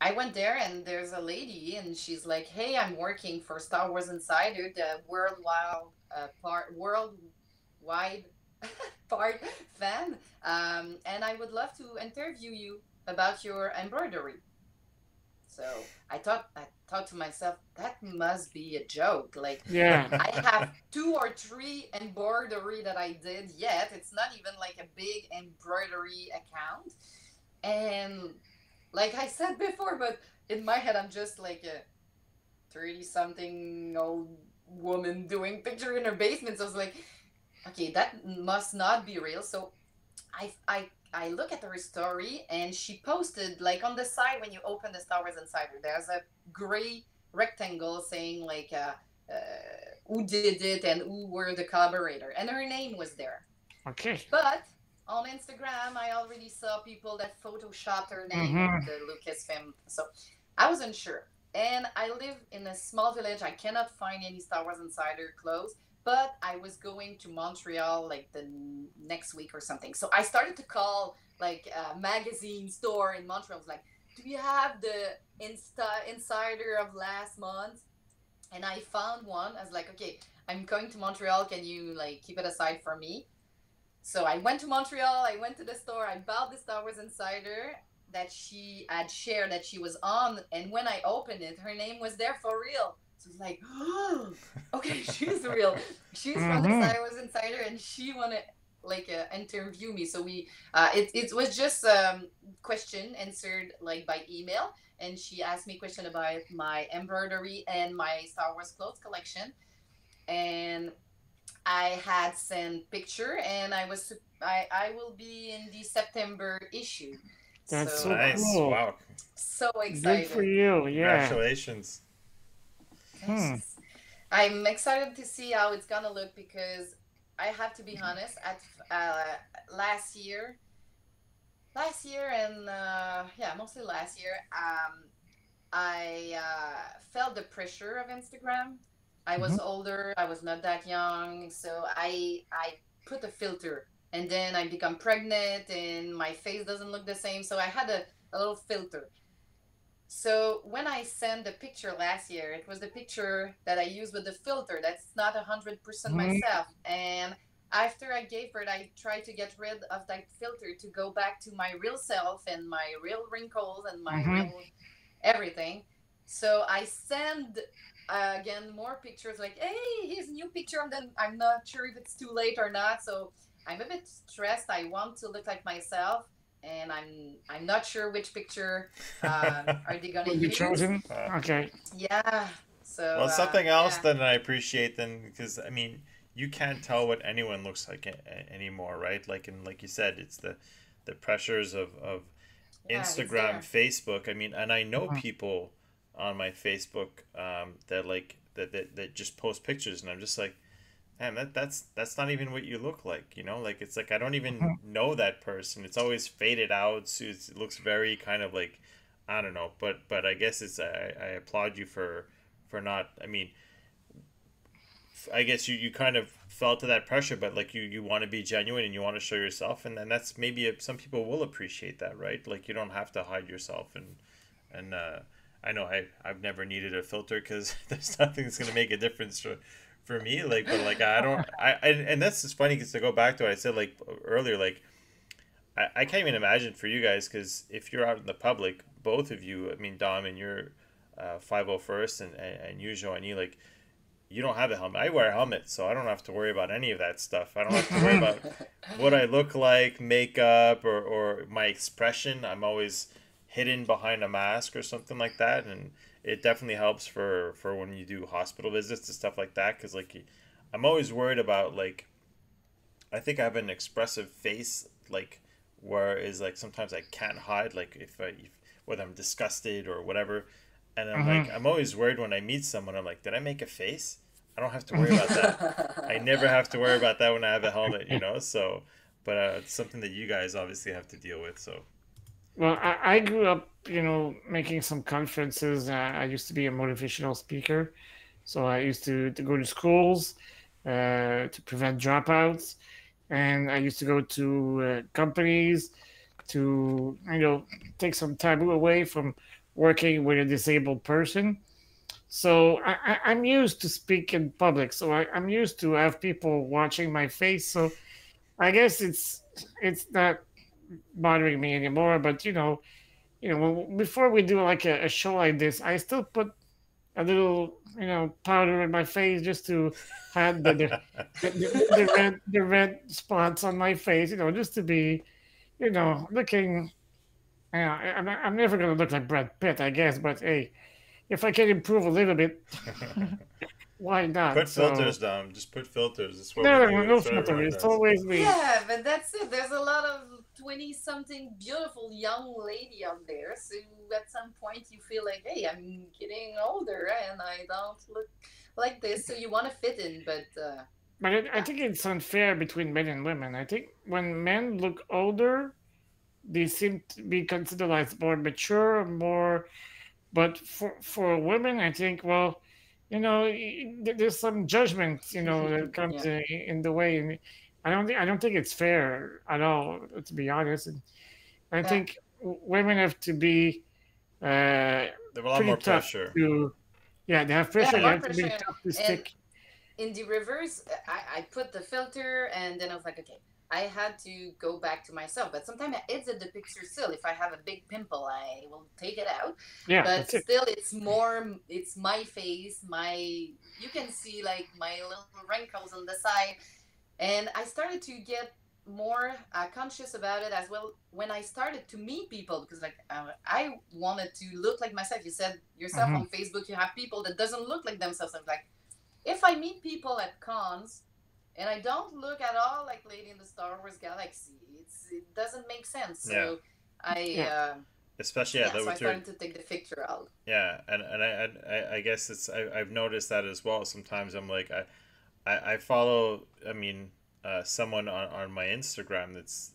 I went there, and there's a lady, and she's like, "Hey, I'm working for Star Wars Insider, the worldwide part fan, and I would love to interview you about your embroidery." So I thought to myself, that must be a joke. Like, Yeah. I have 2 or 3 embroidery that I did yet. It's not even like a big embroidery account. And like I said before, but in my head, I'm just like, 30 something old woman doing picture in her basement. So I was like, okay, that must not be real. So I look at her story, and she posted like on the side when you open the Star Wars Insider, there's a gray rectangle saying like who did it and who were the collaborator, and her name was there. Okay. But on Instagram, I already saw people that photoshopped her name, Mm-hmm. the Lucasfilm. So I wasn't sure. And I live in a small village. I cannot find any Star Wars Insider clothes, but I was going to Montreal like the next week or something. So I started to call like a magazine store in Montreal. I was like, do you have the Insider of last month? And I found one. I was like, okay, I'm going to Montreal. Can you like keep it aside for me? So I went to Montreal, I went to the store, I bought the Star Wars Insider that she had shared that she was on, and when I opened it, her name was there for real. So it's like, oh, okay, she's real. She's from the Mm-hmm. Star Wars Insider, and she wanted like interview me. So it was just question answered like by email, and she asked me question about my embroidery and my Star Wars clothes collection, and I had sent picture, and I will be in the September issue. That's So so I'm Nice. cool. Wow. so Good for excited. you. Yeah. Congratulations. Hmm. Thanks. I'm excited to see how it's gonna look because I have to be honest. At last year, and yeah, mostly last year, I felt the pressure of Instagram. I Mm-hmm. was older. I was not that young, so I put a filter, and then I become pregnant, and my face doesn't look the same. So I had a little filter. So when I sent the picture last year, it was the picture that I used with the filter. That's not 100% myself. And after I gave birth, I tried to get rid of that filter to go back to my real self and my real wrinkles and my Mm-hmm. real everything. So I send again more pictures like, hey, here's a new picture. And then I'm not sure if it's too late or not. So I'm a bit stressed. I want to look like myself, and I'm not sure which picture are they gonna Will be use. chosen. Okay. Yeah. So Well, something else yeah, that I appreciate then, because I mean, you can't tell what anyone looks like anymore, right? Like, and like you said, it's the pressures of yeah, it's Instagram, there. Facebook. I mean, and I know Mm-hmm. people on my Facebook that like that just post pictures, and I'm just like, man, that's not even what you look like, you know? Like it's like I don't even Mm-hmm. know that person. It's always faded out, so it looks very kind of like I don't know, but I guess it's I applaud you for not. I mean, I guess you kind of fell to that pressure, but like you want to be genuine and you want to show yourself, and then that's maybe some people will appreciate that, right? Like you don't have to hide yourself, and I know I've never needed a filter because there's nothing that's gonna make a difference for me. Like, but like I don't and that's just funny because to go back to what I said like earlier, like I can't even imagine for you guys because if you're out in the public, both of you, I mean Dom and you're 501st and you Joany, like you don't have a helmet. I wear a helmet, so I don't have to worry about any of that stuff. I don't have to worry Mm-hmm. about what I look like, makeup, or my expression. I'm always hidden behind a mask or something like that, and it definitely helps for when you do hospital visits and stuff like that. Because like, I'm always worried about like I think I have an expressive face, like where is like sometimes I can't hide, like if whether I'm disgusted or whatever, and I'm like Mm-hmm. I'm always worried when I meet someone. I'm like, did I make a face? I don't have to worry about that. I never have to worry about that when I have a helmet, you know. So, but it's something that you guys obviously have to deal with. So, Well, I grew up, making some conferences. I used to be a motivational speaker. So I used to go to schools to prevent dropouts. And I used to go to companies to, take some taboo away from working with a disabled person. So I'm used to speak in public. So I'm used to have people watching my face. So I guess it's not bothering me anymore. But before we do like a show like this, I still put a little powder in my face just to hide the red spots on my face. Just to be looking. I'm never gonna look like Brad Pitt, I guess. But hey, if I can improve a little bit, why not? Put So filters down. Just put filters. That's what we no, no, do. no That's what filter. everyone It's does. always me. Yeah, but that's it. There's a lot of 20 something beautiful young lady out there. So at some point you feel like, hey, I'm getting older and I don't look like this. So you want to fit in, but But I yeah. think it's unfair between men and women. I think when men look older, they seem to be considered as more mature, more. But for women, I think, well, there's some judgment, that comes Yeah. in the way, and I don't think it's fair at all, to be honest. And I Yeah. think women have to be uh, They have a lot pretty more tough pressure. to, yeah, they have Yeah, pressure. They more have to be pressure. tough to And stick. in the reverse, I put the filter and then I was like, okay, I had to go back to myself. But sometimes it's at the picture still. If I have a big pimple, I will take it out. Yeah, But that's it. still, it's my face, you can see like my little wrinkles on the side. And I started to get more conscious about it as well when I started to meet people because like I wanted to look like myself. You said yourself Hmm. on Facebook, you have people that doesn't look like themselves. I'm like, if I meet people at cons and I don't look at all like Lady in the Star Wars Galaxy, it doesn't make sense. Yeah. So I Yeah. Especially yeah, so I with your started to take the picture out. yeah, and I guess I've noticed that as well. Sometimes I'm like I follow someone on my Instagram that's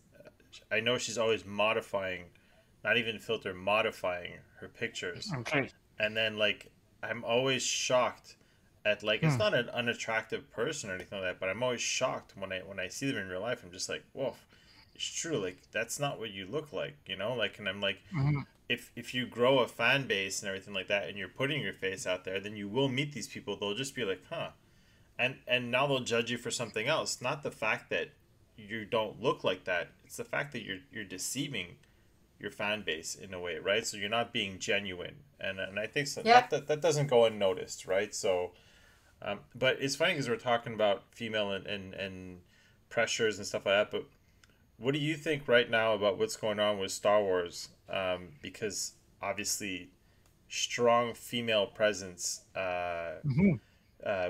I know she's always modifying, not even filter modifying her pictures, Okay. and then like I'm always shocked at like it's Hmm. not an unattractive person or anything like that, but I'm always shocked when I see them in real life. I'm just like, whoa, it's true. Like that's not what you look like, Like, and I'm like, Hmm. if you grow a fan base and everything like that, and you're putting your face out there, then you will meet these people. They'll just be like, huh, and now they'll judge you for something else, not the fact that you don't look like that. It's the fact that you're deceiving your fan base in a way, right? So you're not being genuine, and I think so, Yeah. that doesn't go unnoticed, right? So but it's funny because we're talking about female and pressures and stuff like that. But what do you think right now about what's going on with Star Wars? Because obviously, strong female presence, Hmm.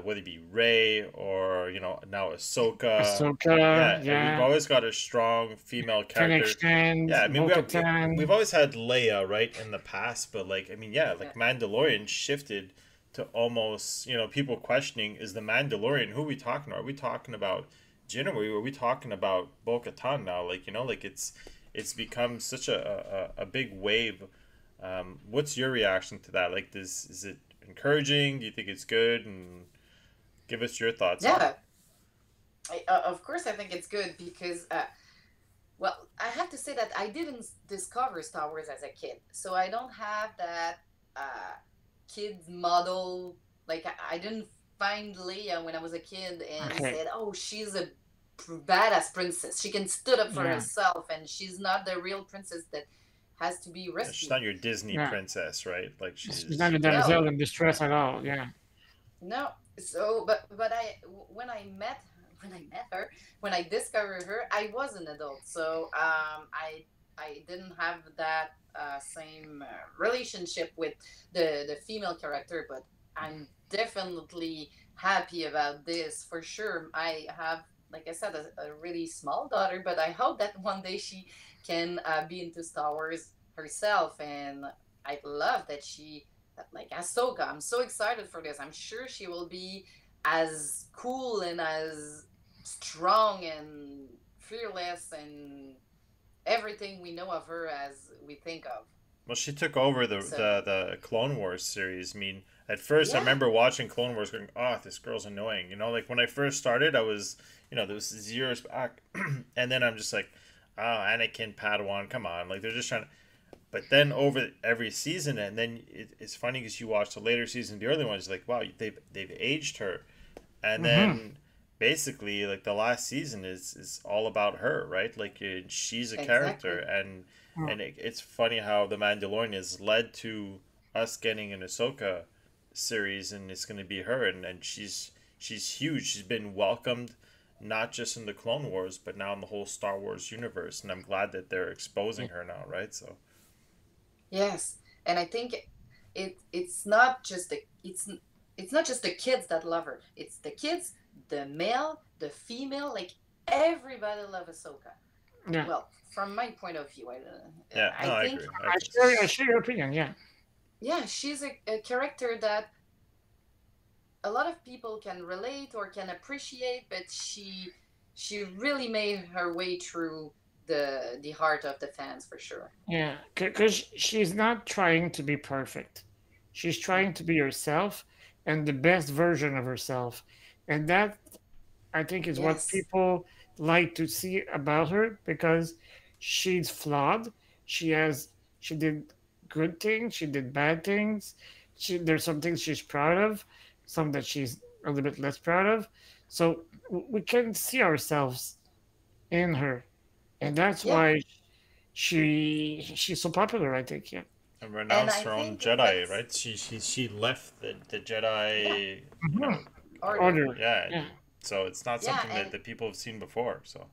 whether it be Rey or now Ahsoka. Ahsoka, Yeah, and we've yeah, always got a strong female character. Connections, Yeah, I mean we've Bo-Katan. always had Leia, right, in the past, but like I mean yeah, Yeah. like Mandalorian shifted to almost people questioning, is the Mandalorian, who are we talking about? Are we talking about Jin, or are we talking about Bo-Katan now? Like like it's become such a big wave. What's your reaction to that? Like this, is it encouraging? Do you think it's good? And give us your thoughts on it. Yeah. Of course I think it's good because well, I have to say that I didn't discover Star Wars as a kid. So I don't have that kids model. Like I didn't find Leia when I was a kid and Okay, said, "Oh, she's a badass princess. She can stood up for yeah, herself, and she's not the real princess that has to be Yeah, she's rescued." not your Disney yeah. princess, right? Like She's not she's a No, damsel in distress at all. Yeah. no. So, but when I met her, when I discovered her, I was an adult. So I didn't have that same relationship with the female character, but I'm definitely happy about this for sure. I have, like I said, a really small daughter, but I hope that one day she can be into Star Wars herself, and I love that she like Ahsoka. I'm so excited for this. I'm sure she will be as cool and as strong and fearless and everything we know of her as we think of. Well, she took over So the Clone Wars series. I mean, at first I yeah, remember watching Clone Wars going, oh, this girl's annoying. Like when I first started, I was, this is years back. And then I'm just like, oh, Anakin, Padawan, come on. Like they're just trying to. But then over every season, and then it's funny because you watch the later season, the early ones, like, wow, they've aged her. And Hmm. then basically, like the last season is all about her, right? Like she's a character, exactly. and it's funny how the Mandalorian has led to us getting an Ahsoka series, and it's going to be her, and she's huge. She's been welcomed not just in the Clone Wars, but now in the whole Star Wars universe, and I'm glad that they're exposing her now, right? So Yes, and I think it's not just it's not just the kids that love her. It's the kids, the male, the female, like everybody loves Ahsoka. Yeah. Well, from my point of view, Yeah, no, I I think agree. I share your opinion. Yeah. yeah, she's a character that a lot of people can relate or can appreciate, but she really made her way through the heart of the fans for sure. Yeah. Because she's not trying to be perfect. She's trying to be herself and the best version of herself. And that, I think, is what Yes. people like to see about her because she's flawed. She has, she did good things, she did bad things. There's some things she's proud of, some that she's a little bit less proud of. So we can see ourselves in her, and that's Yeah. why she's so popular. I think. Yeah. And And renounced I her own think Jedi, that's right? She left the yeah, Jedi, Mhm. order. Order. yeah. Yeah. So it's not Yeah, something and that people have seen before. So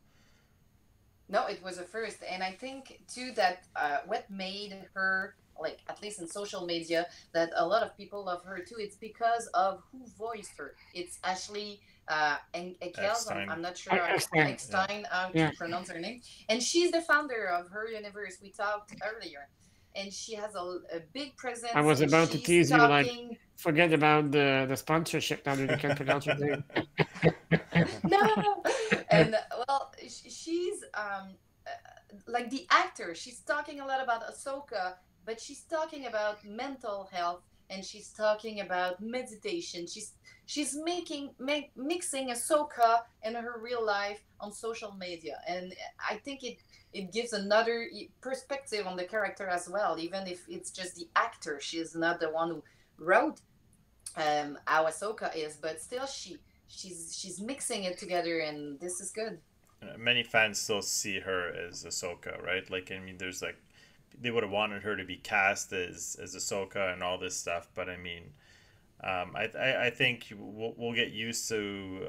no, it was a first. And I think too that what made her, like at least in social media, that a lot of people love her too. It's because of who voiced her. It's Ashley Eckels. Epstein, I'm not sure how Excellent. yeah, Eckstein how to Yeah. pronounce her name, and she's the founder of her universe. We talked earlier, and she has a big I presence, was and about to she's tease you like, talking. forget about the sponsorship now that you can pronounce her name. No, and well, she's like the actor. She's talking a lot about Ahsoka, but she's talking about mental health and she's talking about meditation. She's mixing Ahsoka and her real life on social media, and I think it gives another perspective on the character as well. Even if it's just the actor, she's not the one who wrote how Ahsoka is, but still she's mixing it together, and this is good. many fans still see her as Ahsoka, right? Like, I mean, there's like they would have wanted her to be cast as Ahsoka and all this stuff, but I mean, I think we'll get used to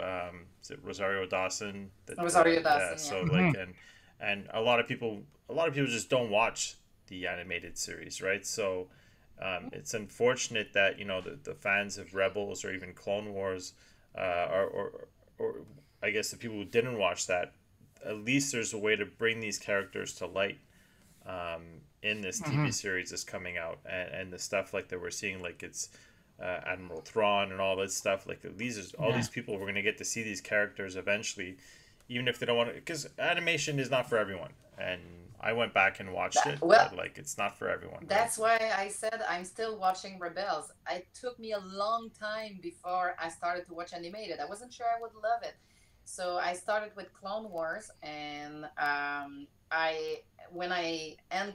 is it Rosario Dawson that Rosario yeah, Dawson, yeah. so like Mhm. and a lot of people just don't watch the animated series, right? So it's unfortunate that the fans of Rebels or even Clone Wars or I guess the people who didn't watch that, at least there's a way to bring these characters to light in this TV Mhm. series that's coming out, and the stuff like that we're seeing, like it's Admiral Thrawn and all that stuff. Like all Yeah. these people, we're gonna get to see these characters eventually, even if they don't want to, because animation is not for everyone. And I went back and watched it, Well, but like it's not for everyone, right? that's why I said I'm still watching Rebels. It took me a long time before I started to watch animated. I wasn't sure I would love it. So I started with Clone Wars, and I when I end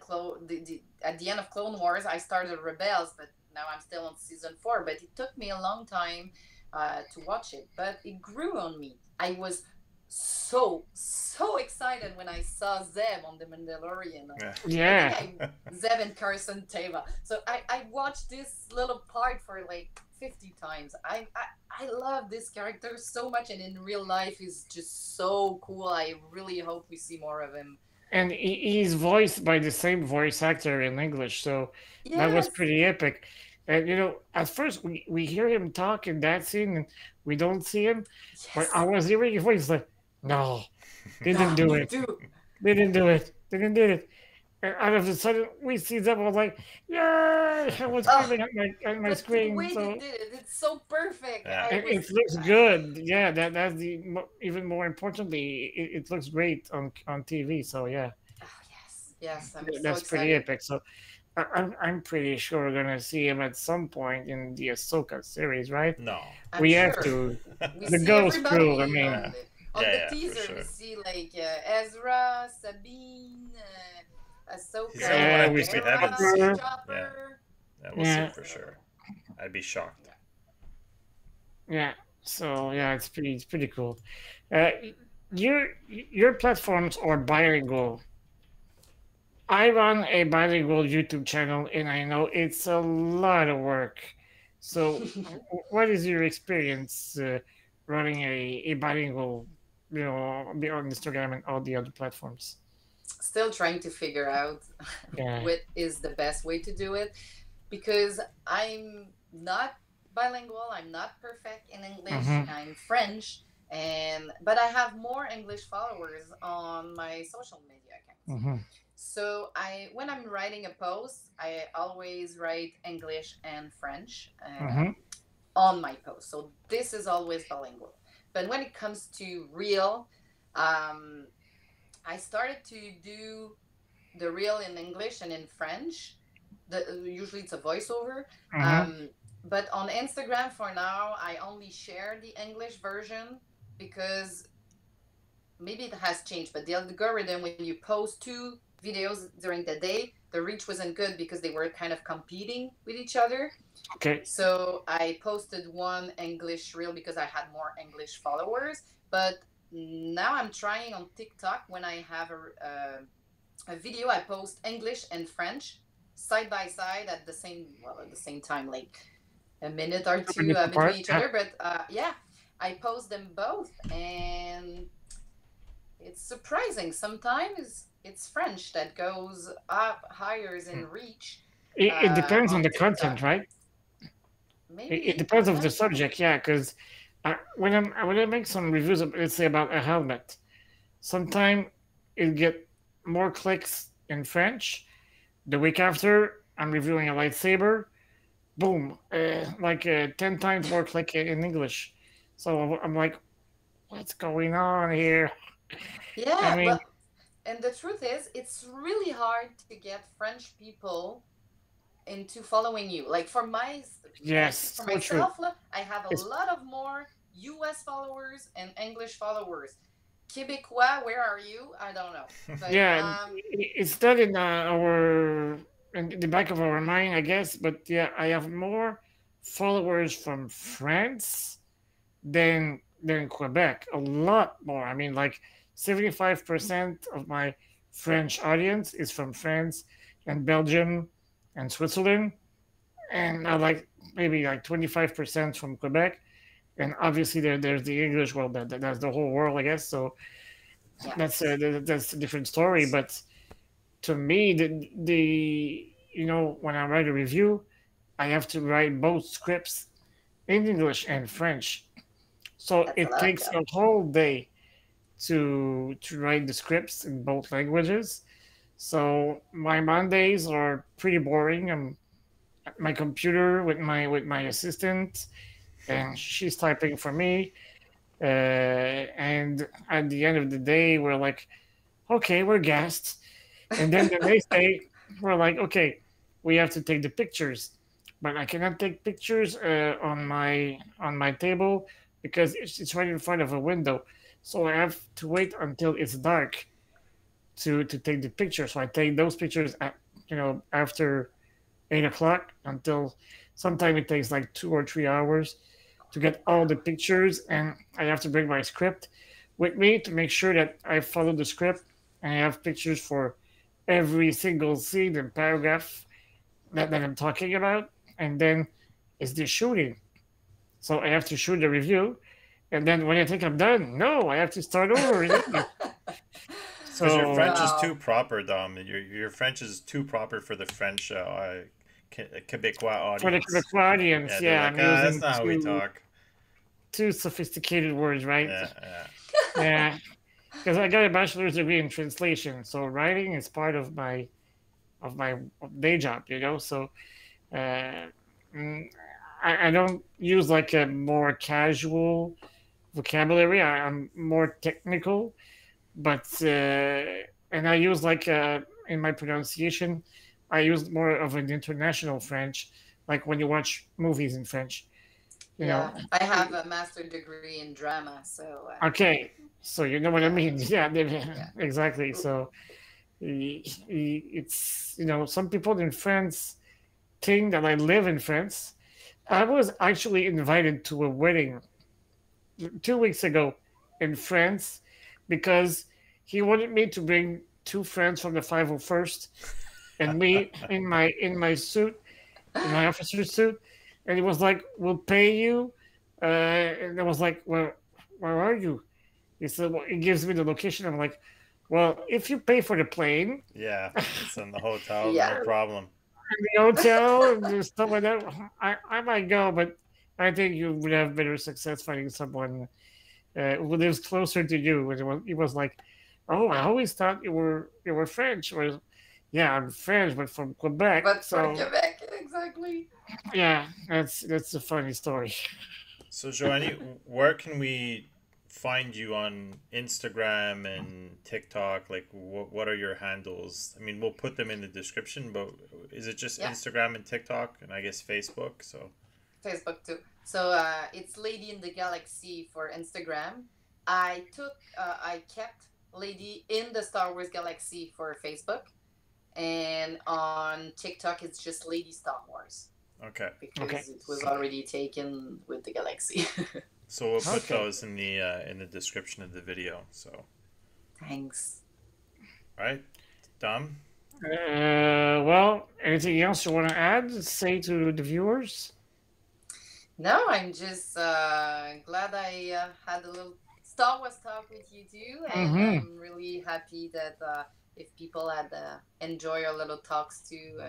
at the end of Clone Wars, I started Rebels, but now I'm still on season 4. But it took me a long time to watch it, but it grew on me. I was so excited when I saw Zeb on The Mandalorian. Yeah. I Yeah. think Zeb and Carson Teva. So I watched this little part for like 50 times. I love this character so much, and in real life he's just so cool. I really hope we see more of him. And he's voiced by the same voice actor in English, so that was Yes, pretty epic. And at first we hear him talk in that scene, and we don't see him. But I yes. was hearing his voice like, no, they didn't No, do me it. too. They didn't do it. They didn't do it. And all of a sudden, we see them. I was like, yay! I was Oh, screaming at my but the screen. way they So did it, it's so perfect. Yeah. I was, it looks good. Yeah, that's even more importantly, it looks great on TV. So yeah, oh yes, yes, I'm so that's pretty excited. epic. So I'm pretty sure we're gonna see him at some point in the Ahsoka series, right? No. I'm We have sure. to. We The see Ghost Crew. I everybody mean, Yeah. on Yeah, the yeah, for teaser. We sure. see like Ezra, Sabine, He's the only one Ahsoka, yeah, I we think see we haven't Hera, seen. Pepper. Yeah. Chopper. Yeah, we'll see Yeah, for So sure. I'd be shocked. yeah. yeah. So yeah, it's pretty cool. Uh, your platforms are bilingual. I run a bilingual YouTube channel, and I know it's a lot of work. So, what is your experience running a bilingual, be on Instagram and all the other platforms? Still trying to figure out Yeah. what is the best way to do it. because I'm not bilingual. I'm not perfect in English. Mm-hmm. I'm French, and but I have more English followers on my social media accounts. Mm-hmm. So when I'm writing a post, I always write English and French Mm-hmm. on my post. So this is always bilingual. But when it comes to reel, um, I started to do the reel in English and in French. Usually it's a voiceover. Mm-hmm. Um, but on Instagram for now, I only share the English version because maybe it has changed. But the algorithm, when you post two videos during the day, the reach wasn't good because they were kind of competing with each other. Okay. So I posted one English reel because I had more English followers. But now I'm trying on TikTok when I have a video, I post English and French side by side at the same time, like a minute or Two two minutes between apart. each Yeah. other. But yeah, I post them both, and it's surprising. Sometimes it's French that goes up higher in reach It depends on on the content, TikTok. right? It Maybe depends I'm of the not sure. subject, yeah. Because when I make some reviews, let's say about a helmet, sometimes it get more clicks in French. The week after, I'm reviewing a lightsaber. Boom, 10 times more click in English. So I'm like, what's going on here? I Yeah, mean, but and the truth is, it's really hard to get French people into following you. Like I speak yes, for so true. myself, I have a It's lot of more US followers and English followers. Québécois, where are you? I don't know. But yeah, it's that in our in the back of our mind, I guess. But yeah, I have more followers from France than Quebec. A lot more. I mean, like 75% of my French audience is from France and Belgium and Switzerland, and I like maybe like 25% from Quebec. And obviously, there's the English world. That's the whole world, I guess. So yeah. that's a different story. But to me, the when I write a review, I have to write both scripts in English and French. So That's a it lot of takes job. a whole day to write the scripts in both languages. So my Mondays are pretty boring. I'm at my computer with my assistant, and she's typing for me. And at the end of the day, we're like, okay, we're gassed. And then the next day, we're like, okay, we have to take the pictures, but I cannot take pictures on my table because it's right in front of a window. So I have to wait until it's dark to take the picture. So I take those pictures at after 8 o'clock until sometime it takes like 2 or 3 hours to get all the pictures, and I have to bring my script with me to make sure that I follow the script and I have pictures for every single scene and paragraph that I'm talking about. And then it's the shooting. So I have to shoot the review. And then when I think I'm done, no, I have to start over in English. Because your So French is too Wow. proper, Dom. Your French is too proper for the French Quebecois for the audience. Quebec audience, Yeah, they're yeah, like, I'm ah, that's using not how we too talk. too sophisticated words, right? Yeah, yeah. Yeah, because I got a bachelor's degree in translation, so writing is part of my day job, So uh, mm, I don't use like a more casual vocabulary. I'm more technical, but and I use like in my pronunciation, I use more of an international French, like when you watch movies in French, you know. Yeah, I have a master degree in drama, so Okay, so you know what I yeah, mean? Yeah, yeah. exactly. So it's some people in France think that I live in France. I was actually invited to a wedding 2 weeks ago in France because he wanted me to bring two friends from the 501st and me in my suit, in my officer suit, and he was like, "We'll pay you," and I was like, "Well, where are you?" He said, "Well," he gives me the location. I'm like, "Well, if you pay for the plane." Yeah, it's in the hotel, no Yeah. problem. in the hotel and just stuff like that. I might go, but I think you would have better success finding someone who lives closer to you. And it was like, oh, I always thought you were French. Or, yeah, I'm French, but from Quebec. But for So Quebec, exactly. yeah, that's a funny story. So, Joany, where can we find you on Instagram and TikTok? Like, what are your handles? I mean, we'll put them in the description, but is it just Yeah, Instagram and TikTok and I guess Facebook? So, Facebook too. So it's Lady in the Galaxy for Instagram. I kept Lady in the Star Wars Galaxy for Facebook, and on TikTok it's just Lady Star Wars okay. Okay. because it was already taken with the Galaxy. So we'll put Okay. those in the description of the video. So, Thanks. all right, Dom. Well, anything else you want to add? Say to the viewers. No, I'm just glad I had a little Star Wars talk with you too, and Mm-hmm. I'm really happy that if people had enjoy our little talks too,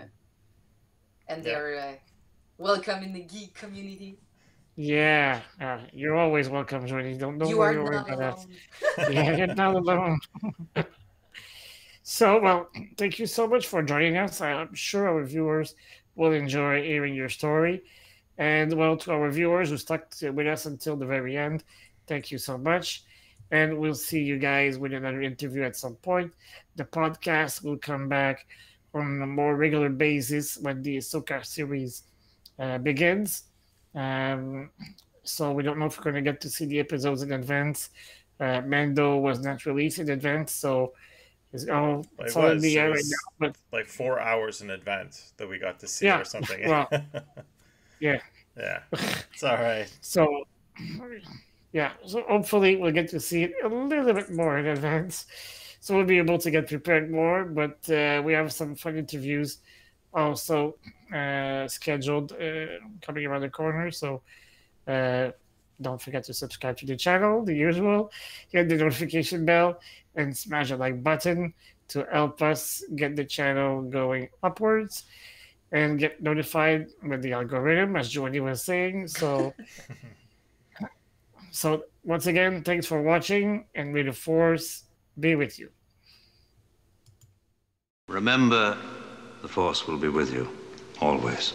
and Yeah. they're welcome in the geek community. Yeah, you're always welcome, Joanie. Don't You are worry not about that. alone. Yeah, you're not alone. So, well, thank you so much for joining us. I'm sure our viewers will enjoy hearing your story. And, well, to our viewers who stuck with us until the very end, thank you so much. And we'll see you guys with another interview at some point. The podcast will come back on a more regular basis when the Ahsoka series begins. Um, so we don't know if we're going to get to see the episodes in advance. Mando was not released in advance, so it's all, Well, it's all in the it air right was now. But like 4 hours in advance that we got to see it yeah, or something. well, yeah. Yeah, it's all right. So yeah, so hopefully we'll get to see it a little bit more in advance, so we'll be able to get prepared more. But we have some fun interviews also scheduled coming around the corner. So uh, don't forget to subscribe to the channel, the usual. Hit the notification bell and smash the like button to help us get the channel going upwards and get notified with the algorithm, as Joanie was saying. So once again, thanks for watching, and may the force be with you. Remember, the Force will be with you, always.